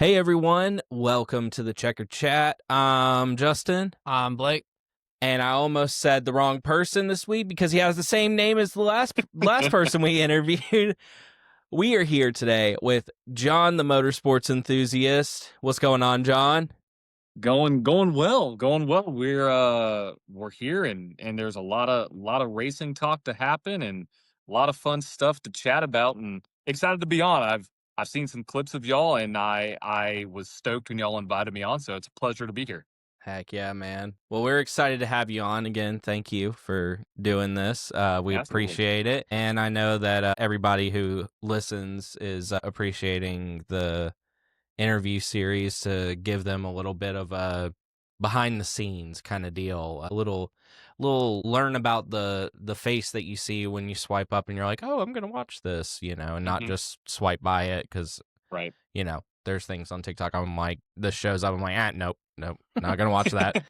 Hey everyone, welcome to the Checker Chat. I'm Justin. I'm Blake. And I almost said the wrong person this week because he has the same name as the last person we interviewed. We are here today with John, the motorsports enthusiast. What's going on, John? Going well. We're here and there's a lot of racing talk to happen and a lot of fun stuff to chat about and excited to be on. I've seen some clips of y'all and I was stoked when y'all invited me on, so it's a pleasure to be here. Heck yeah, man. Well, we're excited to have you on again. Thank you for doing this. We Absolutely. appreciate it. And I know that everybody who listens is appreciating the interview series to give them a little bit of a behind the scenes kind of deal, a little learn about the face that you see when you swipe up and you're like, oh, I'm gonna watch this, and not just swipe by it, because Right. there's things on TikTok I'm like, this shows up, I'm like, nope, not gonna watch that.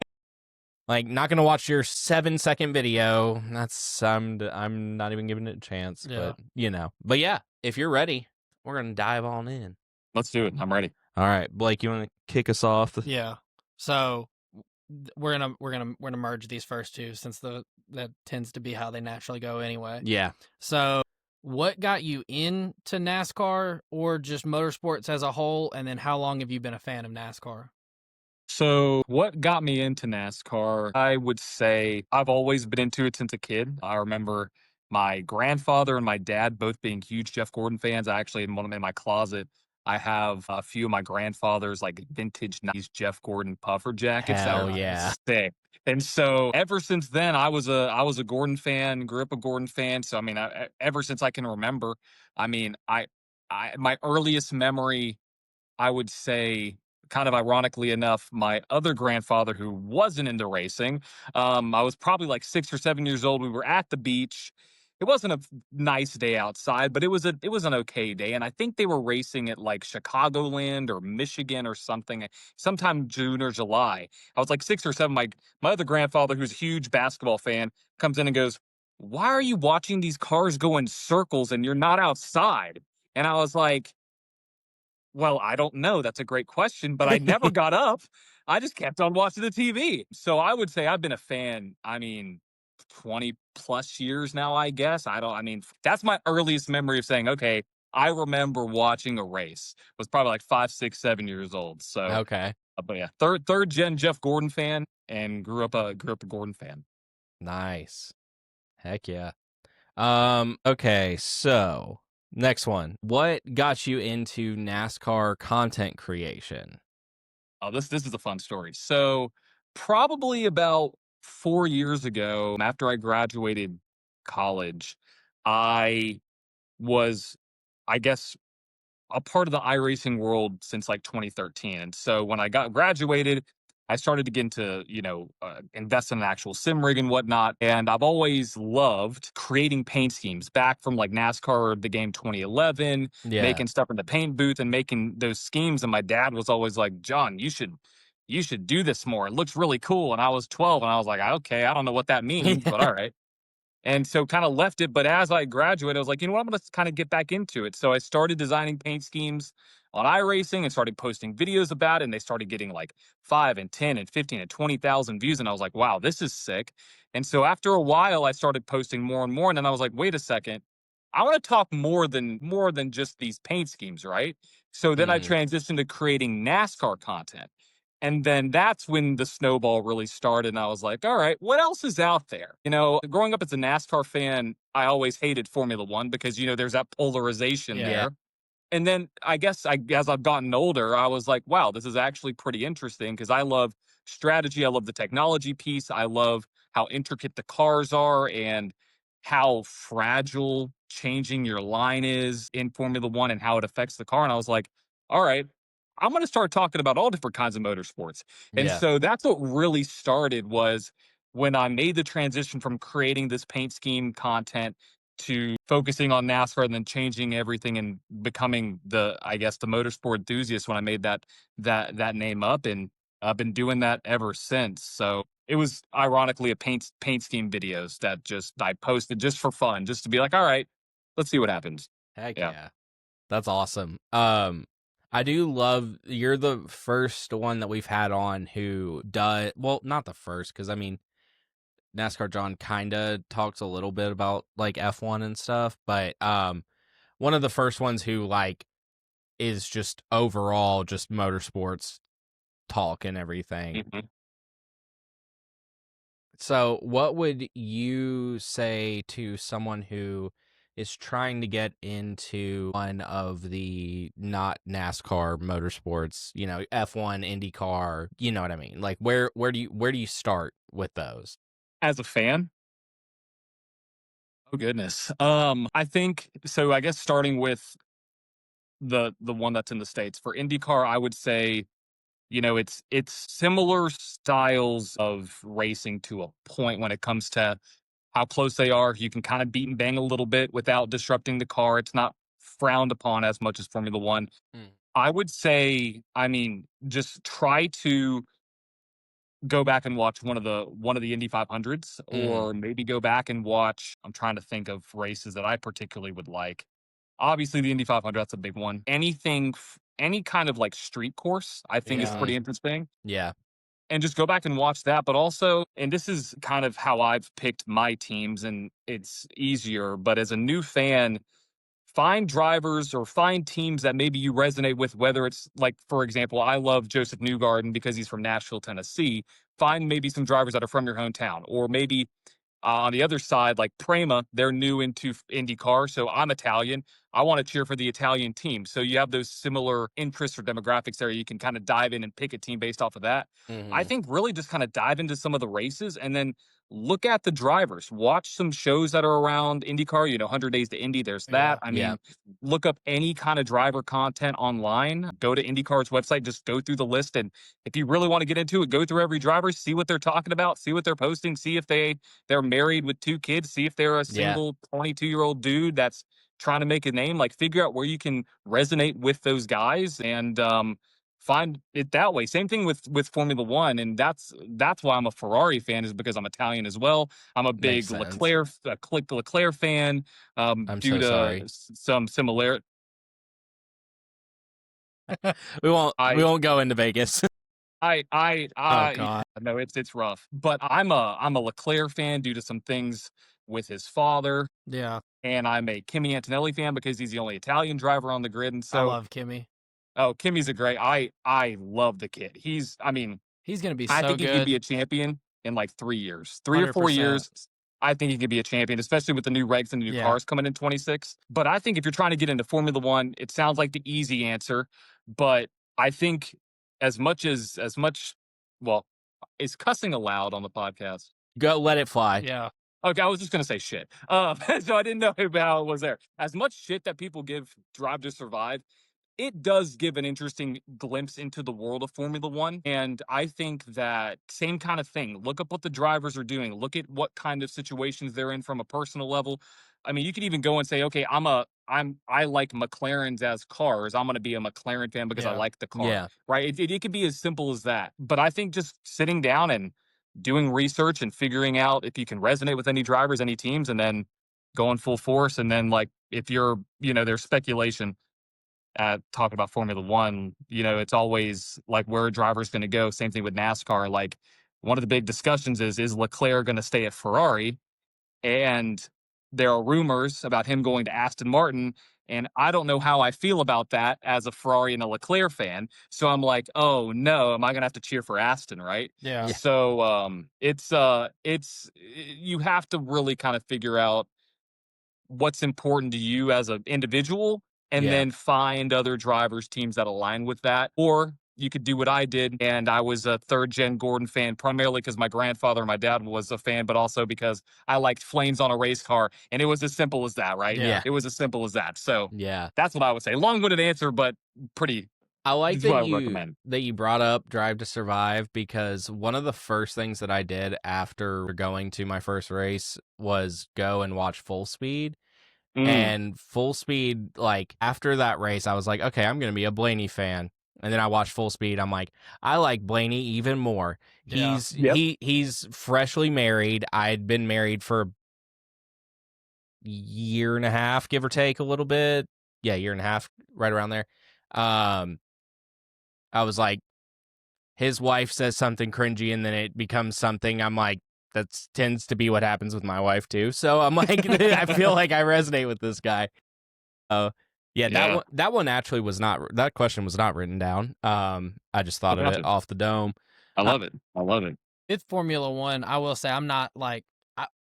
Like, not gonna watch your 7-second video. That's I'm not even giving it a chance. Yeah. But yeah, if you're ready, we're gonna dive on in. Let's do it. I'm ready. All right, Blake, you want to kick us off? Yeah. So we're gonna merge these first two since that tends to be how they naturally go anyway. Yeah. So what got you into NASCAR or just motorsports as a whole, and then how long have you been a fan of NASCAR? So what got me into NASCAR? I would say I've always been into it since a kid. I remember my grandfather and my dad both being huge Jeff Gordon fans. I actually, in my closet, I have a few of my grandfather's like vintage 90s Jeff Gordon puffer jackets. Hell that were yeah. sick. And so ever since then, I was a Gordon fan, grew up a Gordon fan. So I mean, ever since I can remember, I mean, my earliest memory, I would say, kind of ironically enough, my other grandfather who wasn't into racing, I was probably like 6 or 7 years old. We were at the beach. It wasn't a nice day outside, but it was an okay day. And I think they were racing at like Chicagoland or Michigan or something, sometime June or July. I was like 6 or 7. My other grandfather, who's a huge basketball fan, comes in and goes, "Why are you watching these cars go in circles and you're not outside?" And I was like, well, I don't know. That's a great question, but I never got up. I just kept on watching the TV. So I would say I've been a fan, 20 plus years now, I guess. That's my earliest memory of saying, okay, I remember watching a race. Was probably like 5, 6, 7 years old. So, Okay. but yeah, third gen Jeff Gordon fan, and grew up a Gordon fan. Nice. Heck yeah. Okay, so next one. What got you into NASCAR content creation? Oh, this is a fun story. So probably about 4 years ago, after I graduated college, I was, I guess, a part of the iRacing world since like 2013. And so when I got graduated, I started to get into, invest in an actual sim rig and whatnot. And I've always loved creating paint schemes back from like NASCAR, the game 2011, Yeah. making stuff in the paint booth and making those schemes. And my dad was always like, "John, you should do this more. It looks really cool." And I was 12 and I was like, okay, I don't know what that means, but all right. And so kind of left it. But as I graduated, I was like, you know what, I'm going to kind of get back into it. So I started designing paint schemes on iRacing and started posting videos about it. And they started getting like 5 and 10 and 15 and 20,000 views. And I was like, wow, this is sick. And so after a while, I started posting more and more. And then I was like, wait a second, I want to talk more than just these paint schemes, right? So then I transitioned to creating NASCAR content. And then that's when the snowball really started. And I was like, all right, what else is out there? Growing up as a NASCAR fan, I always hated Formula One because, there's that polarization there. And then as I've gotten older, I was like, wow, this is actually pretty interesting because I love strategy. I love the technology piece. I love how intricate the cars are and how fragile changing your line is in Formula One and how it affects the car. And I was like, all right, I'm going to start talking about all different kinds of motorsports. And Yeah. so that's what really started was when I made the transition from creating this paint scheme content to focusing on NASCAR and then changing everything and becoming the motorsport enthusiast when I made that name up. And I've been doing that ever since. So it was ironically a paint scheme videos that I posted just for fun, just to be like, all right, let's see what happens. Heck Yeah. yeah. That's awesome. I do love you're the first one that we've had on who does well, not the first, because I mean NASCAR John kinda talks a little bit about like F1 and stuff, but one of the first ones who like is just overall just motorsports talk and everything. Mhm. So, what would you say to someone who is trying to get into one of the not NASCAR motorsports, you know, F1, IndyCar, you know what I mean? Like where do you start with those? As a fan, oh goodness. I think so. I guess starting with the one that's in the States for IndyCar, I would say, it's similar styles of racing to a point when it comes to how close they are. You can kind of beat and bang a little bit without disrupting the car. It's not frowned upon as much as Formula One. Mm. I would say, I mean, just try to go back and watch one of the Indy 500s, Mm. or maybe go back and watch. I'm trying to think of races that I particularly would like. Obviously, the Indy 500, that's a big one. Any kind of like street course, I think is Yeah. pretty interesting. Yeah. And just go back and watch that. But also, and this is kind of how I've picked my teams, and it's easier. But as a new fan, find drivers or find teams that maybe you resonate with, whether it's like, for example, I love Joseph Newgarden because he's from Nashville, Tennessee. Find maybe some drivers that are from your hometown, or maybe on the other side, like Prema, they're new into IndyCar. So I'm Italian. I want to cheer for the Italian team. So you have those similar interests or demographics there. You can kind of dive in and pick a team based off of that. I Mhm. think really just kind of dive into some of the races and then look at the drivers. Watch some shows that are around IndyCar, 100 Days to Indy. There's that. Yeah. I Yeah. mean, look up any kind of driver content online. Go to IndyCar's website, just go through the list. And if you really want to get into it, go through every driver, see what they're talking about, see what they're posting, see if they're married with 2 kids, see if they're a Yeah. single 22-year-old dude that's trying to make a name, like figure out where you can resonate with those guys and find it that way. Same thing with Formula 1, and that's why I'm a Ferrari fan, is because I'm Italian as well. I'm a Makes big sense. Leclerc fan, I'm due so to sorry. some similar We won't I we won't go into Vegas. Oh I God. no, it's rough. But I'm a Leclerc fan due to some things with his father. Yeah. And I'm a Kimi Antonelli fan because he's the only Italian driver on the grid. And I so, love Kimmy. oh, Kimi's a great. I love the kid. I mean, He's gonna be I so think he could be good. a champion in like 3 years, 3 or 4 years. 100%. I think he could be a champion, especially with the new regs and the new Yeah. cars coming in 26. But I think if you're trying to get into Formula One, it sounds like the easy answer. But I think as much, well, is cussing allowed on the podcast? Go let it fly. Yeah. Okay, I was just gonna say shit. So I didn't know how it was there. As much shit that people give Drive to Survive, it does give an interesting glimpse into the world of Formula One. And I think that same kind of thing. Look up what the drivers are doing. Look at what kind of situations they're in from a personal level. I mean, you could even go and say, okay, I like McLarens as cars. I'm gonna be a McLaren fan because I Yeah. like the car. Yeah. Right. It could be as simple as that. But I think just sitting down and doing research and figuring out if you can resonate with any drivers, any teams, and then going full force. And then like if you're, there's speculation at talking about Formula One, it's always like where a driver's going to go. Same thing with NASCAR. Like one of the big discussions is Leclerc going to stay at Ferrari? And there are rumors about him going to Aston Martin. And I don't know how I feel about that as a Ferrari and a Leclerc fan. So I'm like, oh no, am I gonna have to cheer for Aston, right? Yeah. Yeah. So you have to really kind of figure out what's important to you as an individual and Yeah. then find other drivers, teams that align with that. Or you could do what I did. And I was a third gen Gordon fan, primarily because my grandfather and my dad was a fan, but also because I liked flames on a race car. And it was as simple as that, right? Yeah. Yeah. It was as simple as that. So Yeah. that's what I would say. Long winded answer, but pretty, I like is what that I would you recommend. brought up Drive to Survive, because one of the first things that I did after going to my first race was go and watch Full Speed. Mm, And Full Speed, like after that race, I was like, okay, I'm gonna be a Blaney fan. And then I watched Full Speed. I'm like, I like Blaney even more. Yeah. yep. He's freshly married. I'd been married for a year and a half, give or take a little bit. Yeah, year and a half, right around there. I was like, his wife says something cringy and then it becomes something. I'm like, that tends to be what happens with my wife too. So I'm like, I feel like I resonate with this guy. Yeah, Yeah. that one actually was not, that question was not written down. I just thought of it Gotcha. off the dome. I love it. I love it. With Formula One, I will say I'm not like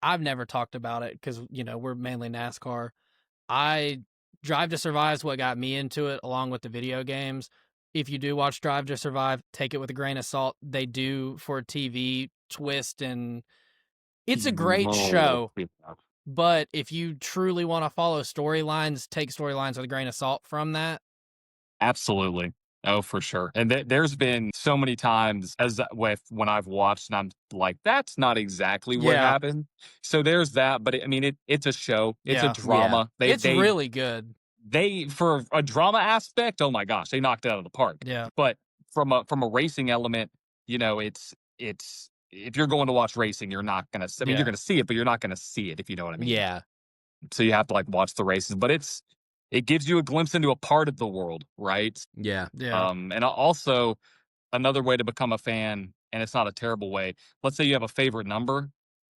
I've never talked about it because we're mainly NASCAR. I Drive to Survive is what got me into it, along with the video games. If you do watch Drive to Survive, take it with a grain of salt. They do for TV twist, and it's a great show. But if you truly want to follow storylines, take storylines with a grain of salt from that. Absolutely. Oh, for sure. And there's been so many times when I've watched and I'm like, that's not exactly what Yeah. happened. So there's that. But I mean, it's a show. It's a Yeah. drama. It's really good. They for a drama aspect. Oh my gosh, they knocked it out of the park. Yeah. But from a racing element, it's if you're going to watch racing, you're not gonna. I mean, Yeah. you're gonna see it, but you're not gonna see it if you know what I mean. Yeah. So you have to like watch the races, but it gives you a glimpse into a part of the world, right? Yeah. Yeah. And also another way to become a fan, and it's not a terrible way. Let's say you have a favorite number,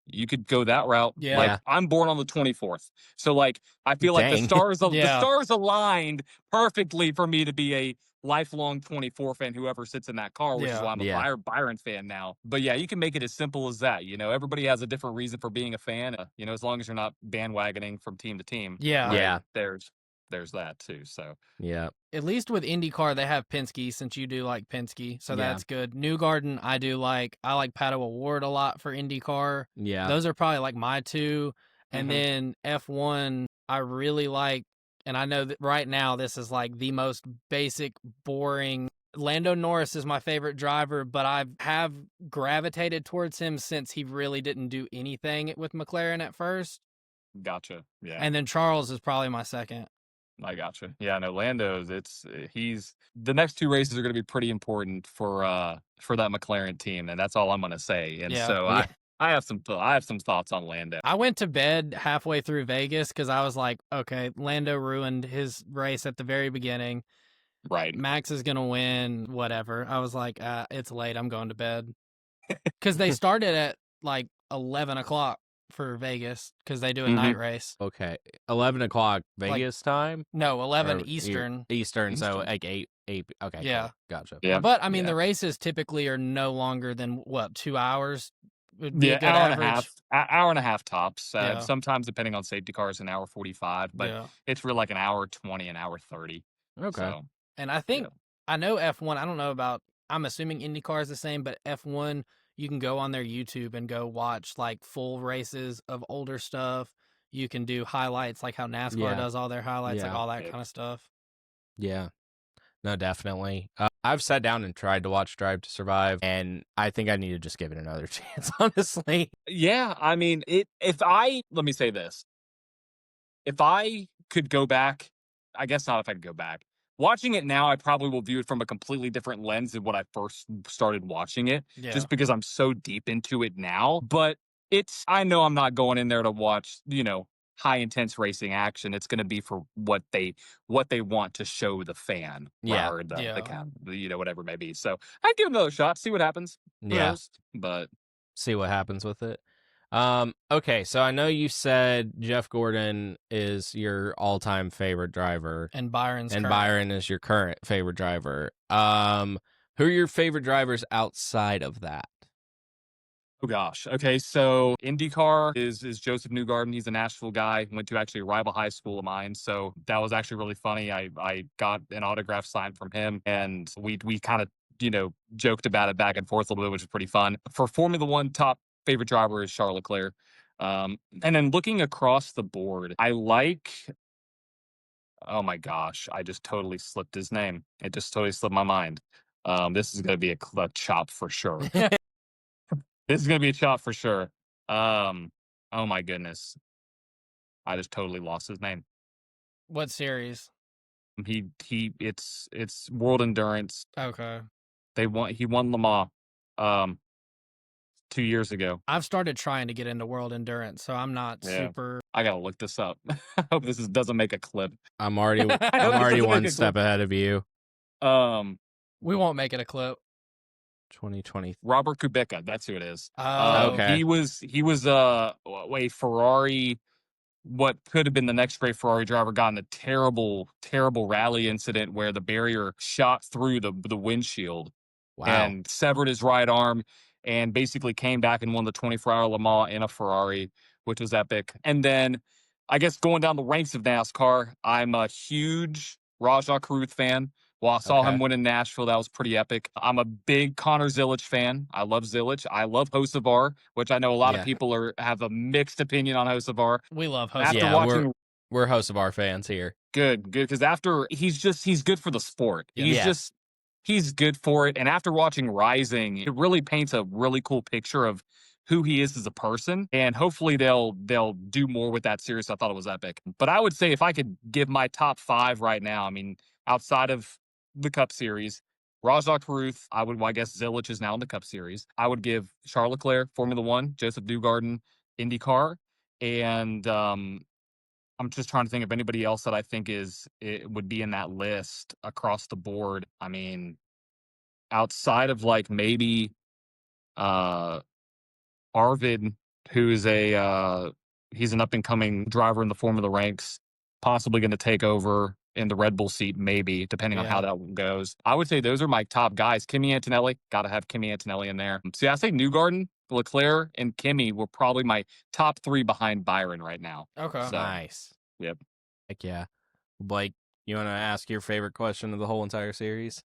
you could go that route. Yeah. Like I'm born on the 24th, so like I feel like the Dang. stars the Yeah. stars aligned perfectly for me to be a lifelong 24 fan. Whoever sits in that car, which is Yeah. why I'm a Yeah. Byron fan now. But yeah, you can make it as simple as that. Everybody has a different reason for being a fan. As long as you're not bandwagoning from team to team. Yeah. right? Yeah. There's that too. So Yeah. At least with IndyCar, they have Penske, since you do like Penske, so Yeah. that's good. Newgarden, I like Pato O'Ward a lot for IndyCar. Yeah. Those are probably like my two. And Mhm. then F1, I really like, and I know that right now this is like the most basic, boring. Lando Norris is my favorite driver, but I have gravitated towards him since he really didn't do anything with McLaren at first. gotcha. Yeah. And then Charles is probably my second. I gotcha. Yeah, no, Lando's. He's the next two races are going to be pretty important for that McLaren team, and that's all I'm going to say. And Yeah. so Yeah. I have some thoughts on Lando. I went to bed halfway through Vegas because I was like, okay, Lando ruined his race at the very beginning. Right. Max is going to win, whatever. I was like, it's late. I'm going to bed. Because they started at like 11 o'clock for Vegas because they do a night race. Okay. 11 o'clock Vegas time? No, 11 Or Eastern. Eastern, so Eastern. like 8. Okay. Yeah. Cool. Gotcha. Yeah. But I mean, Yeah. the races typically are no longer than 2 hours? Would be Yeah, a good hour average. hour and a half tops. Yeah. Sometimes depending on safety cars, an hour 45, but Yeah. it's really like an hour 20, an hour 30. Okay. So, And I think, Yeah. I know F1, I don't know about, I'm assuming IndyCar is the same, but F1, you can go on their YouTube and go watch like full races of older stuff. You can do highlights like how NASCAR Yeah. does all their highlights, like Yeah. all that Yeah. kind of stuff. Yeah. No, definitely. I've sat down and tried to watch Drive to Survive, and I think I need to just give it another chance, honestly. Yeah, I mean, let me say this. If I could go back, I guess not if I could go back. Watching it now, I probably will view it from a completely different lens than when I first started watching it, Yeah. just because I'm so deep into it now. But I know I'm not going in there to watch, high intense racing action. It's going to be for what they want to show the fan, Yeah. or the Yeah. cap, whatever it may be. So I'd give it another shot, see what happens. Who Yeah. knows? But See what happens with it. Okay, so I know you said Jeff Gordon is your all-time favorite driver, And Byron's and current. Byron is your current favorite driver. Who are your favorite drivers outside of that? oh gosh. Okay, so IndyCar is Joseph Newgarden. He's a Nashville guy. Went to actually a rival high school of mine, so that was actually really funny. I got an autograph signed from him, and we kind of joked about it back and forth a little bit, which was pretty fun. For Formula One, top favorite driver is Charles Leclerc. And then looking across the board, I like. Oh my gosh, I just totally slipped his name. It just totally slipped my mind. This is going to be a chop for sure. This is gonna be a chop for sure. Oh my goodness. I just totally lost his name. What series? It's World Endurance. Okay. He won Le Mans 2 years ago. I've started trying to get into World Endurance, so I'm not Yeah. super. I gotta look this up. I hope doesn't make a clip. I'm already I hope this I'm already doesn't one make a step clip. ahead of you. We won't make it a clip. 2020. Robert Kubica, that's who it is. Oh. Okay. He was a Ferrari, what could have been the next great Ferrari driver, got in a terrible, terrible rally incident where the barrier shot through the windshield Wow. and severed his right arm, and basically came back and won the 24-hour Le Mans in a Ferrari, which was epic. And then I guess going down the ranks of NASCAR, I'm a huge Rajah Caruth fan. Well, I saw him Okay. win in Nashville. That was pretty epic. I'm a big Connor Zilic fan. I love Zilic. I love Hocevar, which I know a lot of Yeah. people have a mixed opinion on Hocevar. We love After hosting. Yeah, watching we're Hocevar fans here. good, because after he's good for the sport. Yes. He's good for it. And after watching Rising, it really paints a really cool picture of who he is as a person. And hopefully they'll do more with that series. I thought it was epic. But I would say if I could give my top 5 right now, I mean, outside of the Cup Series, Rajah Caruth, I guess Zilic is now in the Cup Series. I would give Charles Leclerc, Formula One, Joseph Newgarden, IndyCar, and I'm just trying to think of anybody else that I think it would be in that list across the board. I mean, outside of like maybe uh Arvid, who's he's an up and coming driver in the Formula ranks, possibly going to take over in the Red Bull seat, maybe, depending on how Yeah. that one goes. I would say those are my top guys. Kimi Antonelli, got to have Kimi Antonelli in there. So yeah, I say Newgarden, Leclerc, and Kimi were probably my top 3 behind Byron right now. Okay. So, Nice. yep. Heck yeah. Blake, you want to ask your favorite question of the whole entire series?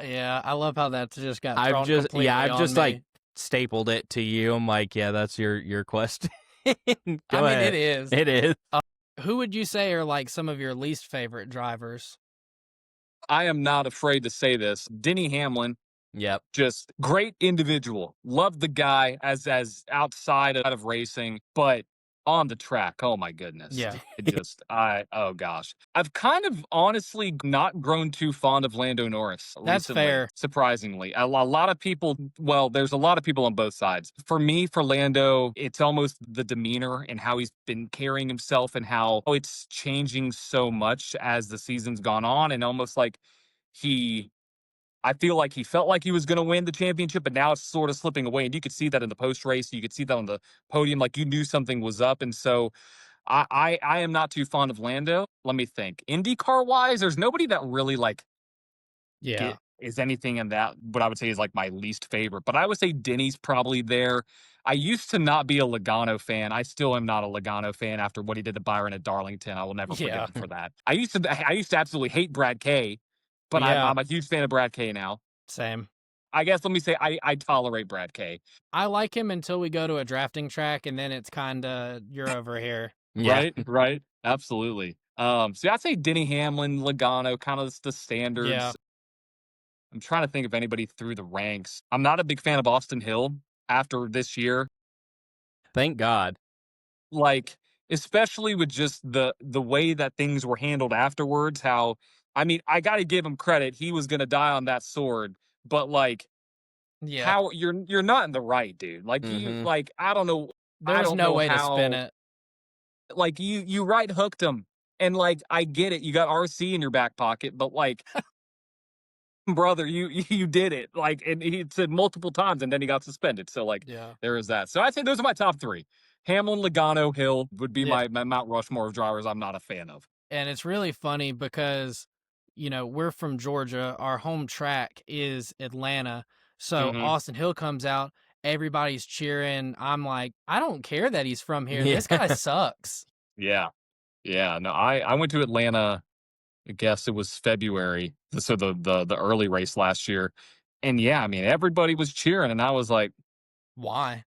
Yeah, I love how that just got thrown I've just completely I've on just me. like stapled it to you. I'm like, yeah, that's your question. Go I mean, ahead. it is. It is. Who would you say are like some of your least favorite drivers? I am not afraid to say this. Denny Hamlin, Yep. just great individual. Love the guy as outside of racing, but on the track, oh my goodness. Yeah. Oh gosh. I've kind of honestly not grown too fond of Lando Norris That's recently, fair. surprisingly. A lot of people, well, there's a lot of people on both sides. For me, for Lando, it's almost the demeanor and how he's been carrying himself and how it's changing so much as the season's gone on, and almost like I feel like he felt like he was going to win the championship, but now it's sort of slipping away. And you could see that in the post race. You could see that on the podium. Like you knew something was up. And so I am not too fond of Lando. Let me think. IndyCar wise, there's nobody that really like Yeah. is anything in that. What I would say is like my least favorite. But I would say Denny's probably there. I used to not be a Logano fan. I still am not a Logano fan after what he did to Byron at Darlington. I will never forgive Yeah. him for that. I used to absolutely hate Brad Kay, but Yeah. I'm a huge fan of Brad Kay now. Same. I guess let me say I tolerate Brad Kay. I like him until we go to a drafting track, and then it's kind of you're over here. Yeah. Right. Absolutely. So I'd say Denny Hamlin, Logano, kind of the standards. Yeah. I'm trying to think of anybody through the ranks. I'm not a big fan of Austin Hill after this year. Thank God. Like, especially with just the way that things were handled afterwards, how I mean, I gotta give him credit. He was gonna die on that sword, but like Yeah. how you're not in the right, dude. Like you Mhm. like I don't know. There I was don't no know way to how, spin it. like you right hooked him. And like I get it, you got RC in your back pocket, but like brother, you did it. Like, and he said multiple times and then he got suspended. So like Yeah. there is that. So I'd say those are my top 3. Hamlin, Logano, Hill would be Yeah. my Mount Rushmore of drivers I'm not a fan of. And it's really funny because, we're from Georgia. Our home track is Atlanta. So Mhm. Austin Hill comes out, everybody's cheering. I'm like, I don't care that he's from here. Yeah. This guy sucks. Yeah. Yeah. No, I went to Atlanta, I guess it was February. So the early race last year. And yeah, I mean, everybody was cheering and I was Why?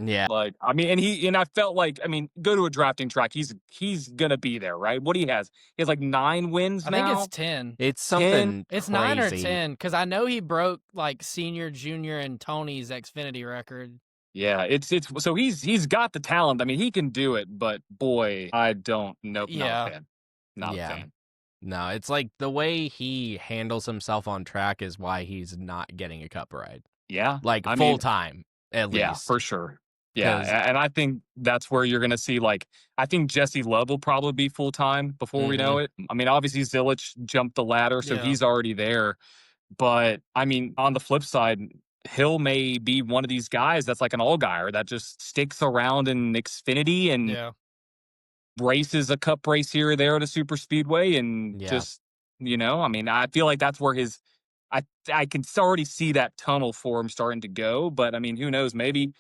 Yeah. I mean, and I felt like, I mean, go to a drafting track. He's gonna be there, right? What he has? He has like 9 wins I now. think it's 10. It's something It's crazy. 9 or 10 because I know he broke like senior, junior, and Tony's Xfinity record. Yeah, it's so he's got the talent. I mean, he can do it, but boy, I don't know. Not Yeah. a fan. Not Yeah. a fan. No, it's like the way he handles himself on track is why he's not getting a cup ride. Yeah. Like I full mean, time, at least. yeah, for sure. Yeah, 'Cause- and I think that's where you're gonna see like I think Jesse Love will probably be full time before we know it. I mean, obviously Zilic jumped the ladder, so Yeah. he's already there. But I mean, on the flip side, Hill may be one of these guys that's like an all-guyer that just sticks around in Xfinity and Yeah. races a cup race here or there at a super speedway and Yeah. just, I mean, I feel like that's where I I can already see that tunnel for him starting to go. But I mean, who knows? Maybe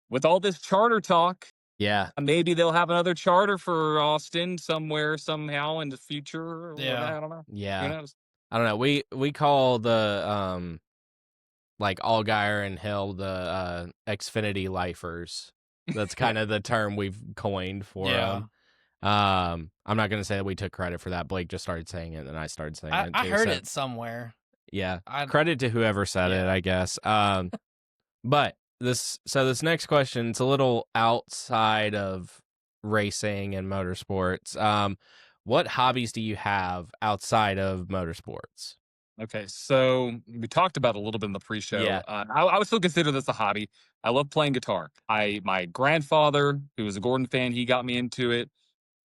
with all this charter talk, Yeah. maybe they'll have another charter for Austin somewhere, somehow in the future. Or what, Yeah. I don't know. Who Yeah. knows? I don't know. We call the like Allgaier and Hill the Xfinity lifers. That's kind of the term we've coined for Yeah. them. I'm not gonna say that we took credit for that. Blake just started saying it, and then I started saying it I too. heard So it somewhere. yeah, I credit to whoever said it, Yeah. I guess. But this next question, it's a little outside of racing and motorsports. What hobbies do you have outside of motorsports? Okay, so we talked about it a little bit in the pre-show. Yeah, I would still consider this a hobby. I love playing guitar. My grandfather, who was a Gordon fan, he got me into it.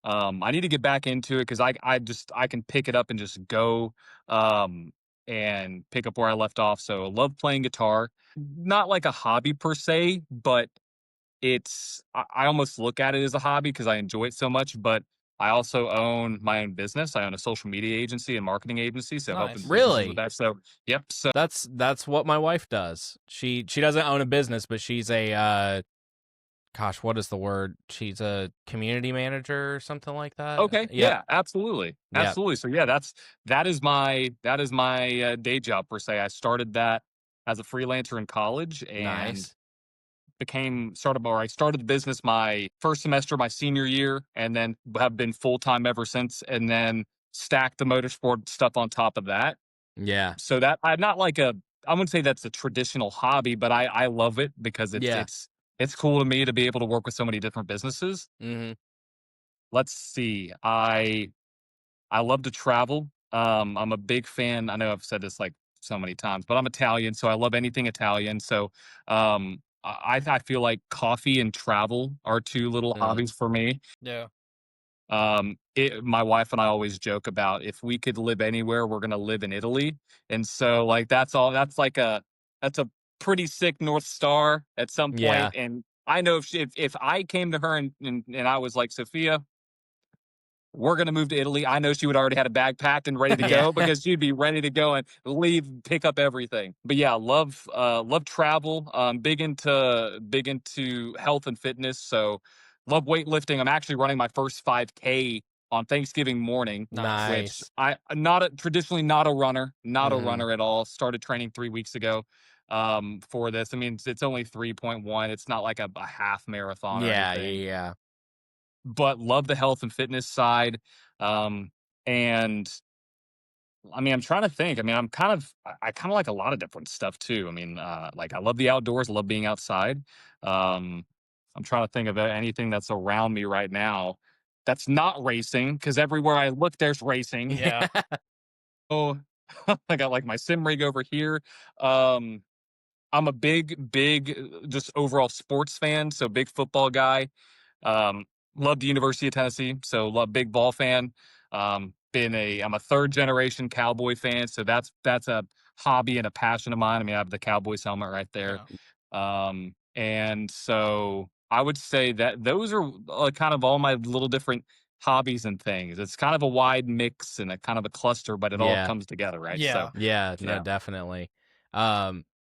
I need to get back into it because I can pick it up and just go um, and pick up where I left off. So I love playing guitar. Not like a hobby per se, but I almost look at it as a hobby because I enjoy it so much. But I also own my own business. I own a social media agency and marketing agency, so helping Nice. businesses with really. that. So yep. So That's what my wife does. She doesn't own a business, but she's a gosh, what is the word? She's a community manager or something like that. okay, Yep. yeah, absolutely, Yep. absolutely. So yeah, that is my day job per se. I started that as a freelancer in college and Nice. I started the business my first semester, my senior year, and then have been full time ever since. And then stacked the motorsport stuff on top of that. Yeah. So that I'm not like I wouldn't say that's a traditional hobby, but I love it because Yeah. it's cool to me to be able to work with so many different businesses. Mhm. Let's see. I love to travel. I'm a big fan. I know I've said this like so many times, but I'm Italian, so I love anything Italian. So I feel like coffee and travel are two little Uh, hobbies for me. Yeah. My wife and I always joke about if we could live anywhere, we're gonna live in Italy, and so like that's all. That's a pretty sick North Star at some point. yeah. And I know if I came to her and I was like, Sophia, we're going to move to Italy. I know she would already had a bag packed and ready to Yeah. go because she'd be ready to go and leave, pick up everything. But yeah, love travel. Big into health and fitness. So love weightlifting. I'm actually running my first 5K on Thanksgiving morning, Nice. which Nice. traditionally not a runner, not a Mhm. runner at all. Started training 3 weeks ago for this. I mean, it's only 3.1. It's not like a half marathon or Yeah, anything, yeah, but love the health and fitness side. Um, and I mean, I'm trying to think. I mean, I kind of like a lot of different stuff too. I mean, like I love the outdoors, I love being outside. Um, I'm trying to think of anything that's around me right now that's not racing because everywhere I look, there's racing. Yeah. yeah. Oh, I got like my sim rig over here. Um, I'm a big, just overall sports fan. So big football guy. Um, Loved the University of Tennessee, so love big ball fan. I'm a third generation Cowboy fan, so that's a hobby and a passion of mine. I mean, I have the Cowboys helmet right there. Yeah. And so I would say that those are kind of all my little different hobbies and things. It's kind of a wide mix and a kind of a cluster, but it all Yeah. comes together, right? So Yeah. Yeah, no, yeah. definitely.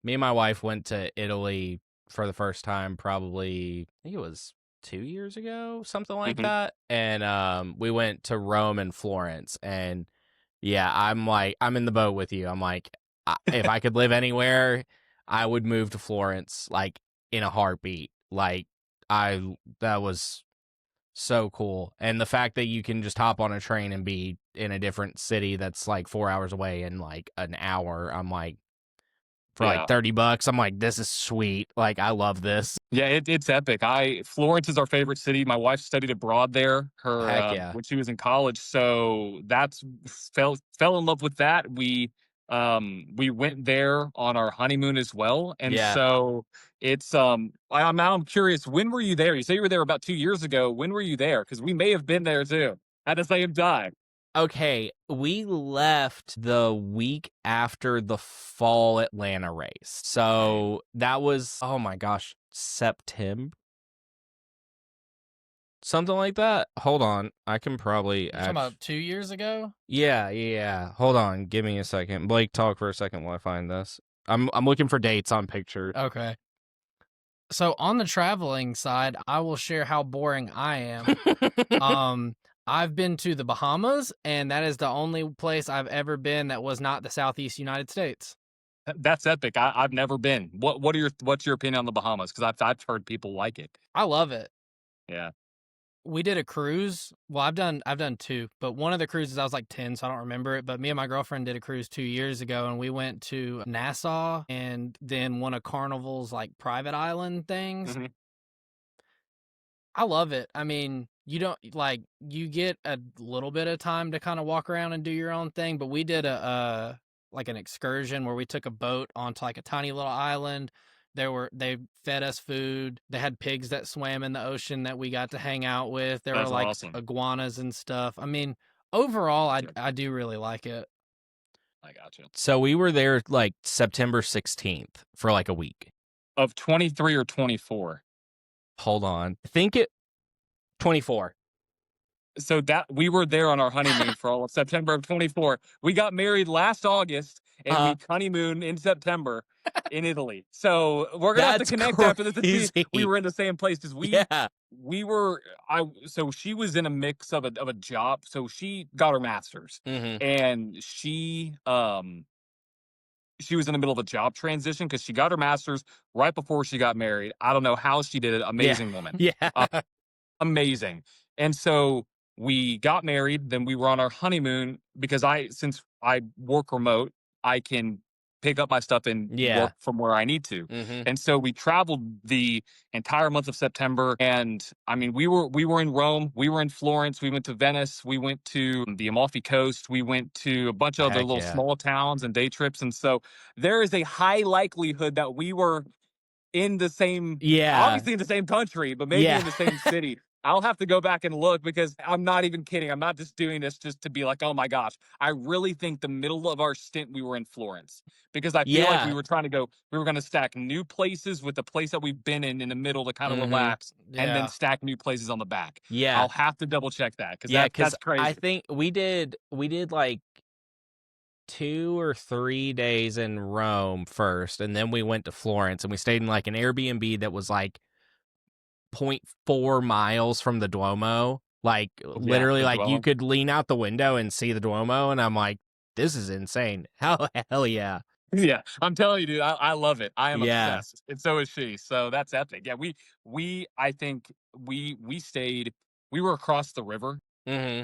Me and my wife went to Italy for the first time probably I think it was 2 years ago, something like Hmm. that. And we went to Rome and Florence and yeah, I'm in the boat with you. I'm like if I could live anywhere, I would move to Florence like in a heartbeat. Like I that was so cool. And the fact that you can just hop on a train and be in a different city that's like 4 hours away in like an hour, I'm like, for like Yeah. $30, I'm like, this is sweet. Like, I love this. Yeah, it's epic. I Florence is our favorite city. My wife studied abroad there. Her Heck yeah. when she was in college, so that's fell in love with that. We went there on our honeymoon as well, and Yeah. so it's I'm curious. When were you there? You say you were there about 2 years ago. When were you there? Because we may have been there too at the same time. Okay, we left the week after the fall Atlanta race. So that was, oh my gosh, September? Something like that. Hold on. I can probably You're talking about 2 years ago? Yeah. Hold on. Give me a second. Blake, talk for a second while I find this. I'm looking for dates on pictures. Okay. So on the traveling side, I will share how boring I am. I've been to the Bahamas, and that is the only place I've ever been that was not the Southeast United States. That's epic. I've never been. What's your opinion on the Bahamas? Because I've heard people like it. I love it. Yeah. We did a cruise. Well, I've done 2, but one of the cruises I was like 10, so I don't remember it. But me and my girlfriend did a cruise 2 years ago, and we went to Nassau and then one of Carnival's like private island things. hmm I love it. I mean, you don't like you get a little bit of time to kind of walk around and do your own thing, but we did a like an excursion where we took a boat onto like a tiny little island. They fed us food. They had pigs that swam in the ocean that we got to hang out with. There were That's like awesome. iguanas and stuff. I mean, overall Yeah. I do really like it. I got you. So we were there like September 16th for like a week. Of 23 or 24. Hold on. I think it 24. So that we were there on our honeymoon for all of September of 24. We got married last August and we honeymooned in September in Italy. So we're gonna have to That's connect after this. crazy. We were in the same place as Yeah. we were. So she was in a mix of a job. So she got her master's Mm-hmm. and she was in the middle of a job transition because she got her master's right before she got married. I don't know how she did it. Amazing woman. Yeah. Amazing. And so we got married, then we were on our honeymoon because since I work remote, I can pick up my stuff and Yeah. work from where I need to. Mm-hmm. And so we traveled the entire month of September. And I mean, we were in Rome, we were in Florence, we went to Venice, we went to the Amalfi Coast, we went to a bunch of other Heck little yeah. small towns and day trips. And so there is a high likelihood that we were in the same, Yeah. obviously in the same country, but maybe Yeah. in the same city. I'll have to go back and look because I'm not even kidding. I'm not just doing this just to be like, oh my gosh. I really think the middle of our stint, we were in Florence because I feel like we Yeah. were we were going to stack new places with the place that we've been in the middle to kind of Mhm. relax and then Yeah. stack new places on the back. Yeah. I'll have to double check that because Yeah, that's crazy. I think we did like 2 or 3 days in Rome first, and then we went to Florence, and we stayed in like an Airbnb that was like 0.4 miles from the Duomo. Like literally, the like you Duomo. could lean out the window and see the Duomo, and I'm like, this is insane. Hell yeah. Yeah, I'm telling you, dude, I love it. I am Yeah. obsessed, and so is she. So that's epic. Yeah, I think we stayed. We were across the river, Mm-hmm.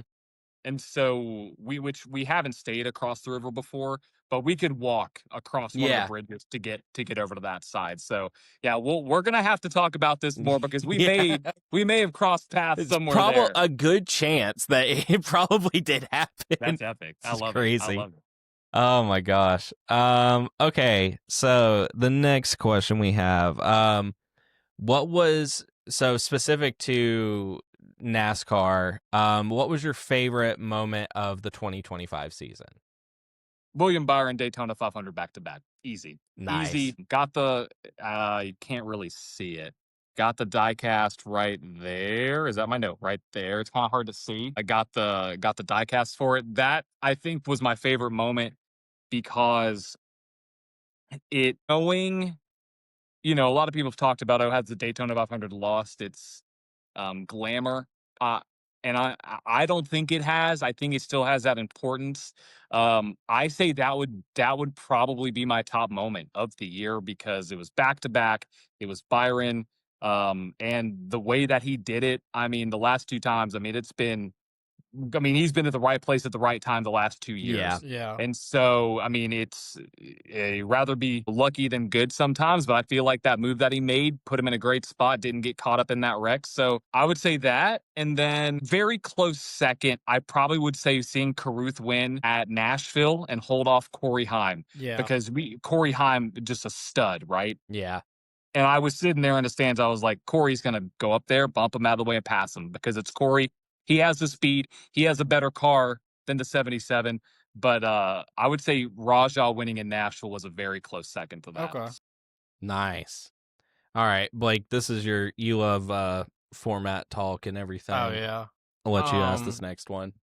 and so which we haven't stayed across the river before, but we could walk across one of the Yeah. bridges to get over to that side. So yeah, we're gonna have to talk about this more because we Yeah. may have crossed paths It's somewhere probably there. a good chance that it probably did happen. That's epic. I This is love crazy. it. I love it. Oh my gosh. Okay, so the next question we have, what was so specific to NASCAR, what was your favorite moment of the 2025 season? William Byron Daytona 500 back to back. Easy. Nice. Easy. Got the you can't really see it. Got the die cast right there. Is that my note? Right there. It's kind of hard to see. I got the die cast for it. That I think was my favorite moment because it knowing, a lot of people have talked about, has the Daytona 500 lost its glamour? Uh, and I don't think it has. I think it still has that importance. I say that would probably be my top moment of the year because it was back to back. It was Byron, and the way that he did it. I mean, the last 2 times. He's been at the right place at the right time the last 2 years. Yeah. Yeah. And so, I mean, it's rather be lucky than good sometimes, but I feel like that move that he made put him in a great spot, didn't get caught up in that wreck. So I would say that. And then very close second, I probably would say seeing Carruth win at Nashville and hold off Corey Heim. Yeah. Because Corey Heim, just a stud, right? Yeah. And I was sitting there in the stands. I was like, Corey's going to go up there, bump him out of the way and pass him because it's Corey. He has the speed. He has a better car. than the 77. But I would say Rajah winning in Nashville was a very close second to that. Okay. Nice. All right, Blake, this is you love format talk and Oh everything. yeah. I'll let you ask this Um, next one.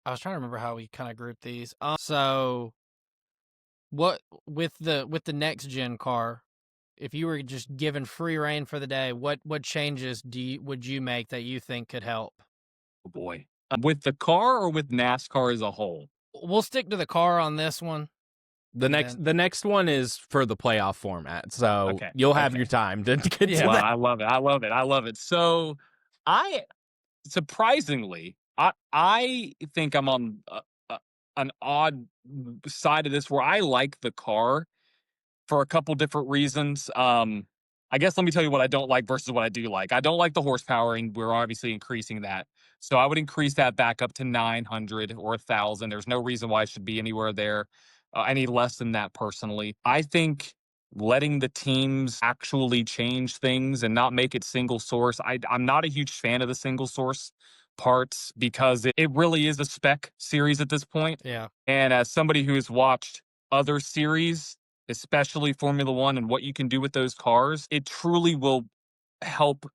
I was trying to remember how we kind of grouped these. So what with the next gen car, if you were just given free reign for the day, what changes would you make that you think could help? Oh boy. With the car or with NASCAR as a whole? We'll stick to the car on this one, The and next then the next one is for the playoff format, so Okay. you'll have Okay. your time to get to Yeah. Well, that. I love it. I love it. I love it. So I surprisingly, I think I'm on an odd side of this where I like the car for a couple different reasons. I guess let me tell you what I don't like versus what I do like. I don't like the horsepower, and we're obviously increasing that. So I would increase that back up to 900 or 1,000. There's no reason why it should be anywhere there, any less than that personally. I think letting the teams actually change things and not make it single source. I'm not a huge fan of the single source parts because it really is a spec series at this point. Yeah. And as somebody who has watched other series, especially Formula One and what you can do with those cars, it truly will help.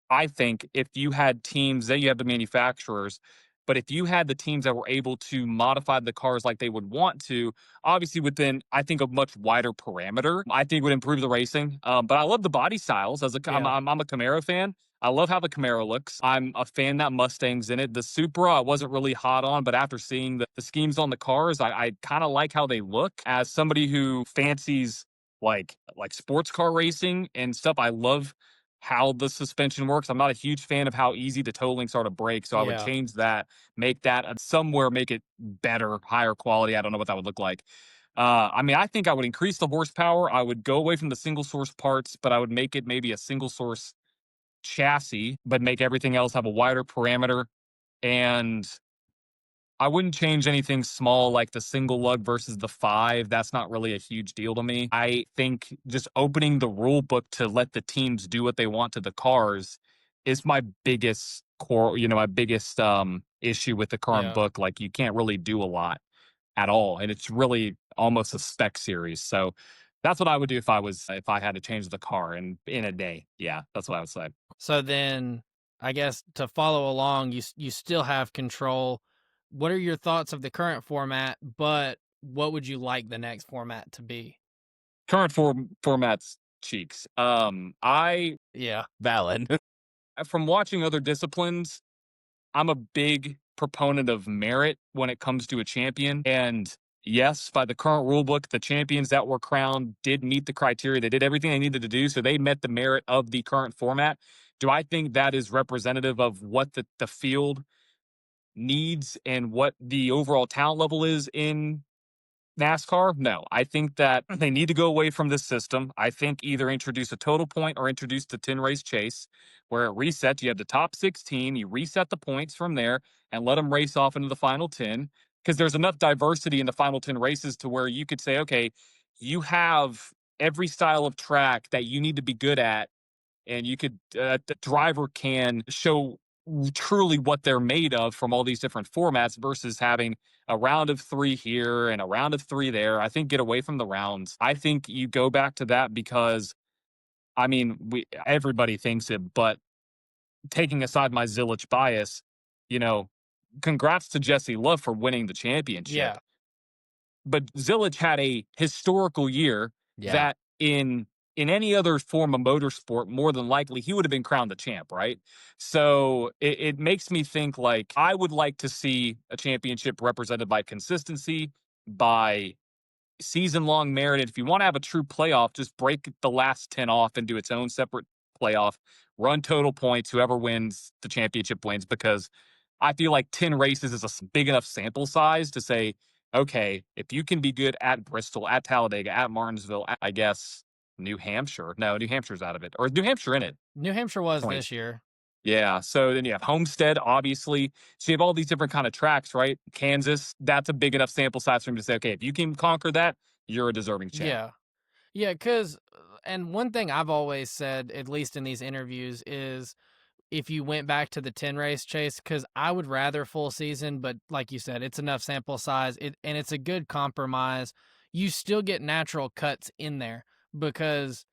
I think if you had teams that you have the manufacturers, but if you had the teams that were able to modify the cars like they would want to, obviously within I think a much wider parameter, I think would improve the racing. But I love the body styles. Yeah. I'm a Camaro fan. I love how the Camaro looks. I'm a fan that Mustang's in it. The Supra I wasn't really hot on, but after seeing the schemes on the cars, I kind of like how they look. As somebody who fancies like sports car racing and stuff, I love how the suspension works. I'm not a huge fan of how easy the toe links are to break, so I would Yeah. change that, make that somewhere, make it better, higher quality. I don't know what that would look like. I mean, I think I would increase the horsepower. I would go away from the single source parts, but I would make it maybe a single source chassis, but make everything else have a wider parameter. And I wouldn't change anything small like the single lug versus the five. That's not really a huge deal to me. I think just opening the rule book to let the teams do what they want to the cars is my biggest core, my biggest issue with the current Yeah. book. Like you can't really do a lot at all. And it's really almost a spec series. So that's what I would do if I had to change the car in a day. Yeah, that's what I would say. So then, I guess to follow along, you still have control. What are your thoughts of the current format? But what would you like the next format to be? Current formats cheeks. I Yeah. Valid. from watching other disciplines, I'm a big proponent of merit when it comes to a champion. And yes, by the current rule book, the champions that were crowned did meet the criteria. They did everything they needed to do. So they met the merit of the current format. Do I think that is representative of what the field needs and what the overall talent level is in NASCAR? No, I think that they need to go away from this system. I think either introduce a total point or introduce the 10 race chase where it resets. You have the top 16, you reset the points from there and let them race off into the final 10 because there's enough diversity in the final 10 races to where you could say, okay, you have every style of track that you need to be good at and you could the driver can show truly what they're made of from all these different formats versus having a round of three here and a round of three there. I think get away from the rounds. I think you go back to that because I mean we everybody thinks it, but taking aside my Zilich bias, you know, congrats to Jesse Love for winning the championship, Yeah. but Zilich had a historical year Yeah. that in any other form of motorsport, more than likely he would have been crowned the champ, right? So it makes me think like I would like to see a championship represented by consistency, by season long merit. If you want to have a true playoff, just break the last 10 off and do its own separate playoff, run total points. Whoever wins the championship wins because I feel like 10 races is a big enough sample size to say, okay, if you can be good at Bristol, at Talladega, at Martinsville, I guess New Hampshire. No, New Hampshire's out of it. Or is New Hampshire in it? New Hampshire was Point. this year. Yeah. So then you have Homestead, obviously. So you have all these different kind of tracks, right? Kansas, that's a big enough sample size for him to say, okay, if you can conquer that, you're a deserving champ. Yeah. Yeah, because and one thing I've always said, at least in these interviews, is if you went back to the 10 race chase, because I would rather full season, but like you said, it's enough sample size, and it's a good compromise. You still get natural cuts in there because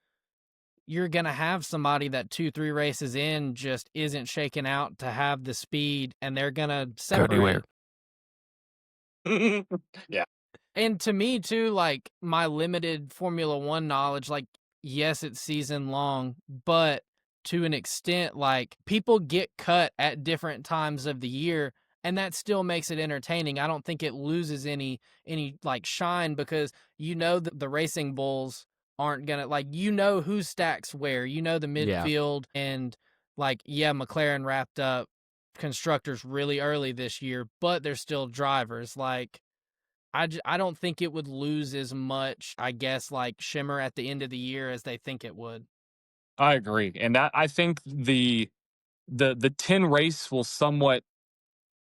you're going to have somebody that 2, 3 races in just isn't shaken out to have the speed, and they're going to separate. Yeah. And to me too, like my limited Formula One knowledge, like yes, it's season long, but to an extent, like people get cut at different times of the year, and that still makes it entertaining. I don't think it loses any like shine because you know that the racing bulls aren't gonna like who stacks where, the Yeah. midfield, and like yeah, McLaren wrapped up constructors really early this year, but they're still drivers. Like I don't think it would lose as much, I guess, like, shimmer at the end of the year as they think it would. I agree. And that I think the 10 race will somewhat,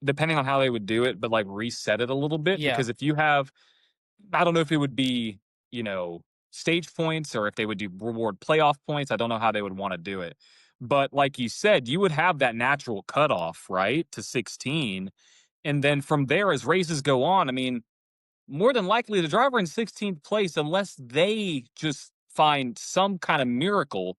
depending on how they would do it, but like reset it a little bit. Yeah. Because if you have, I don't know if it would be, you know, stage points or if they would do reward playoff points. I don't know how they would want to do it. But like you said, you would have that natural cutoff, right, to 16. And then from there, as races go on, I mean, more than likely the driver in 16th place, unless they just find some kind of miracle,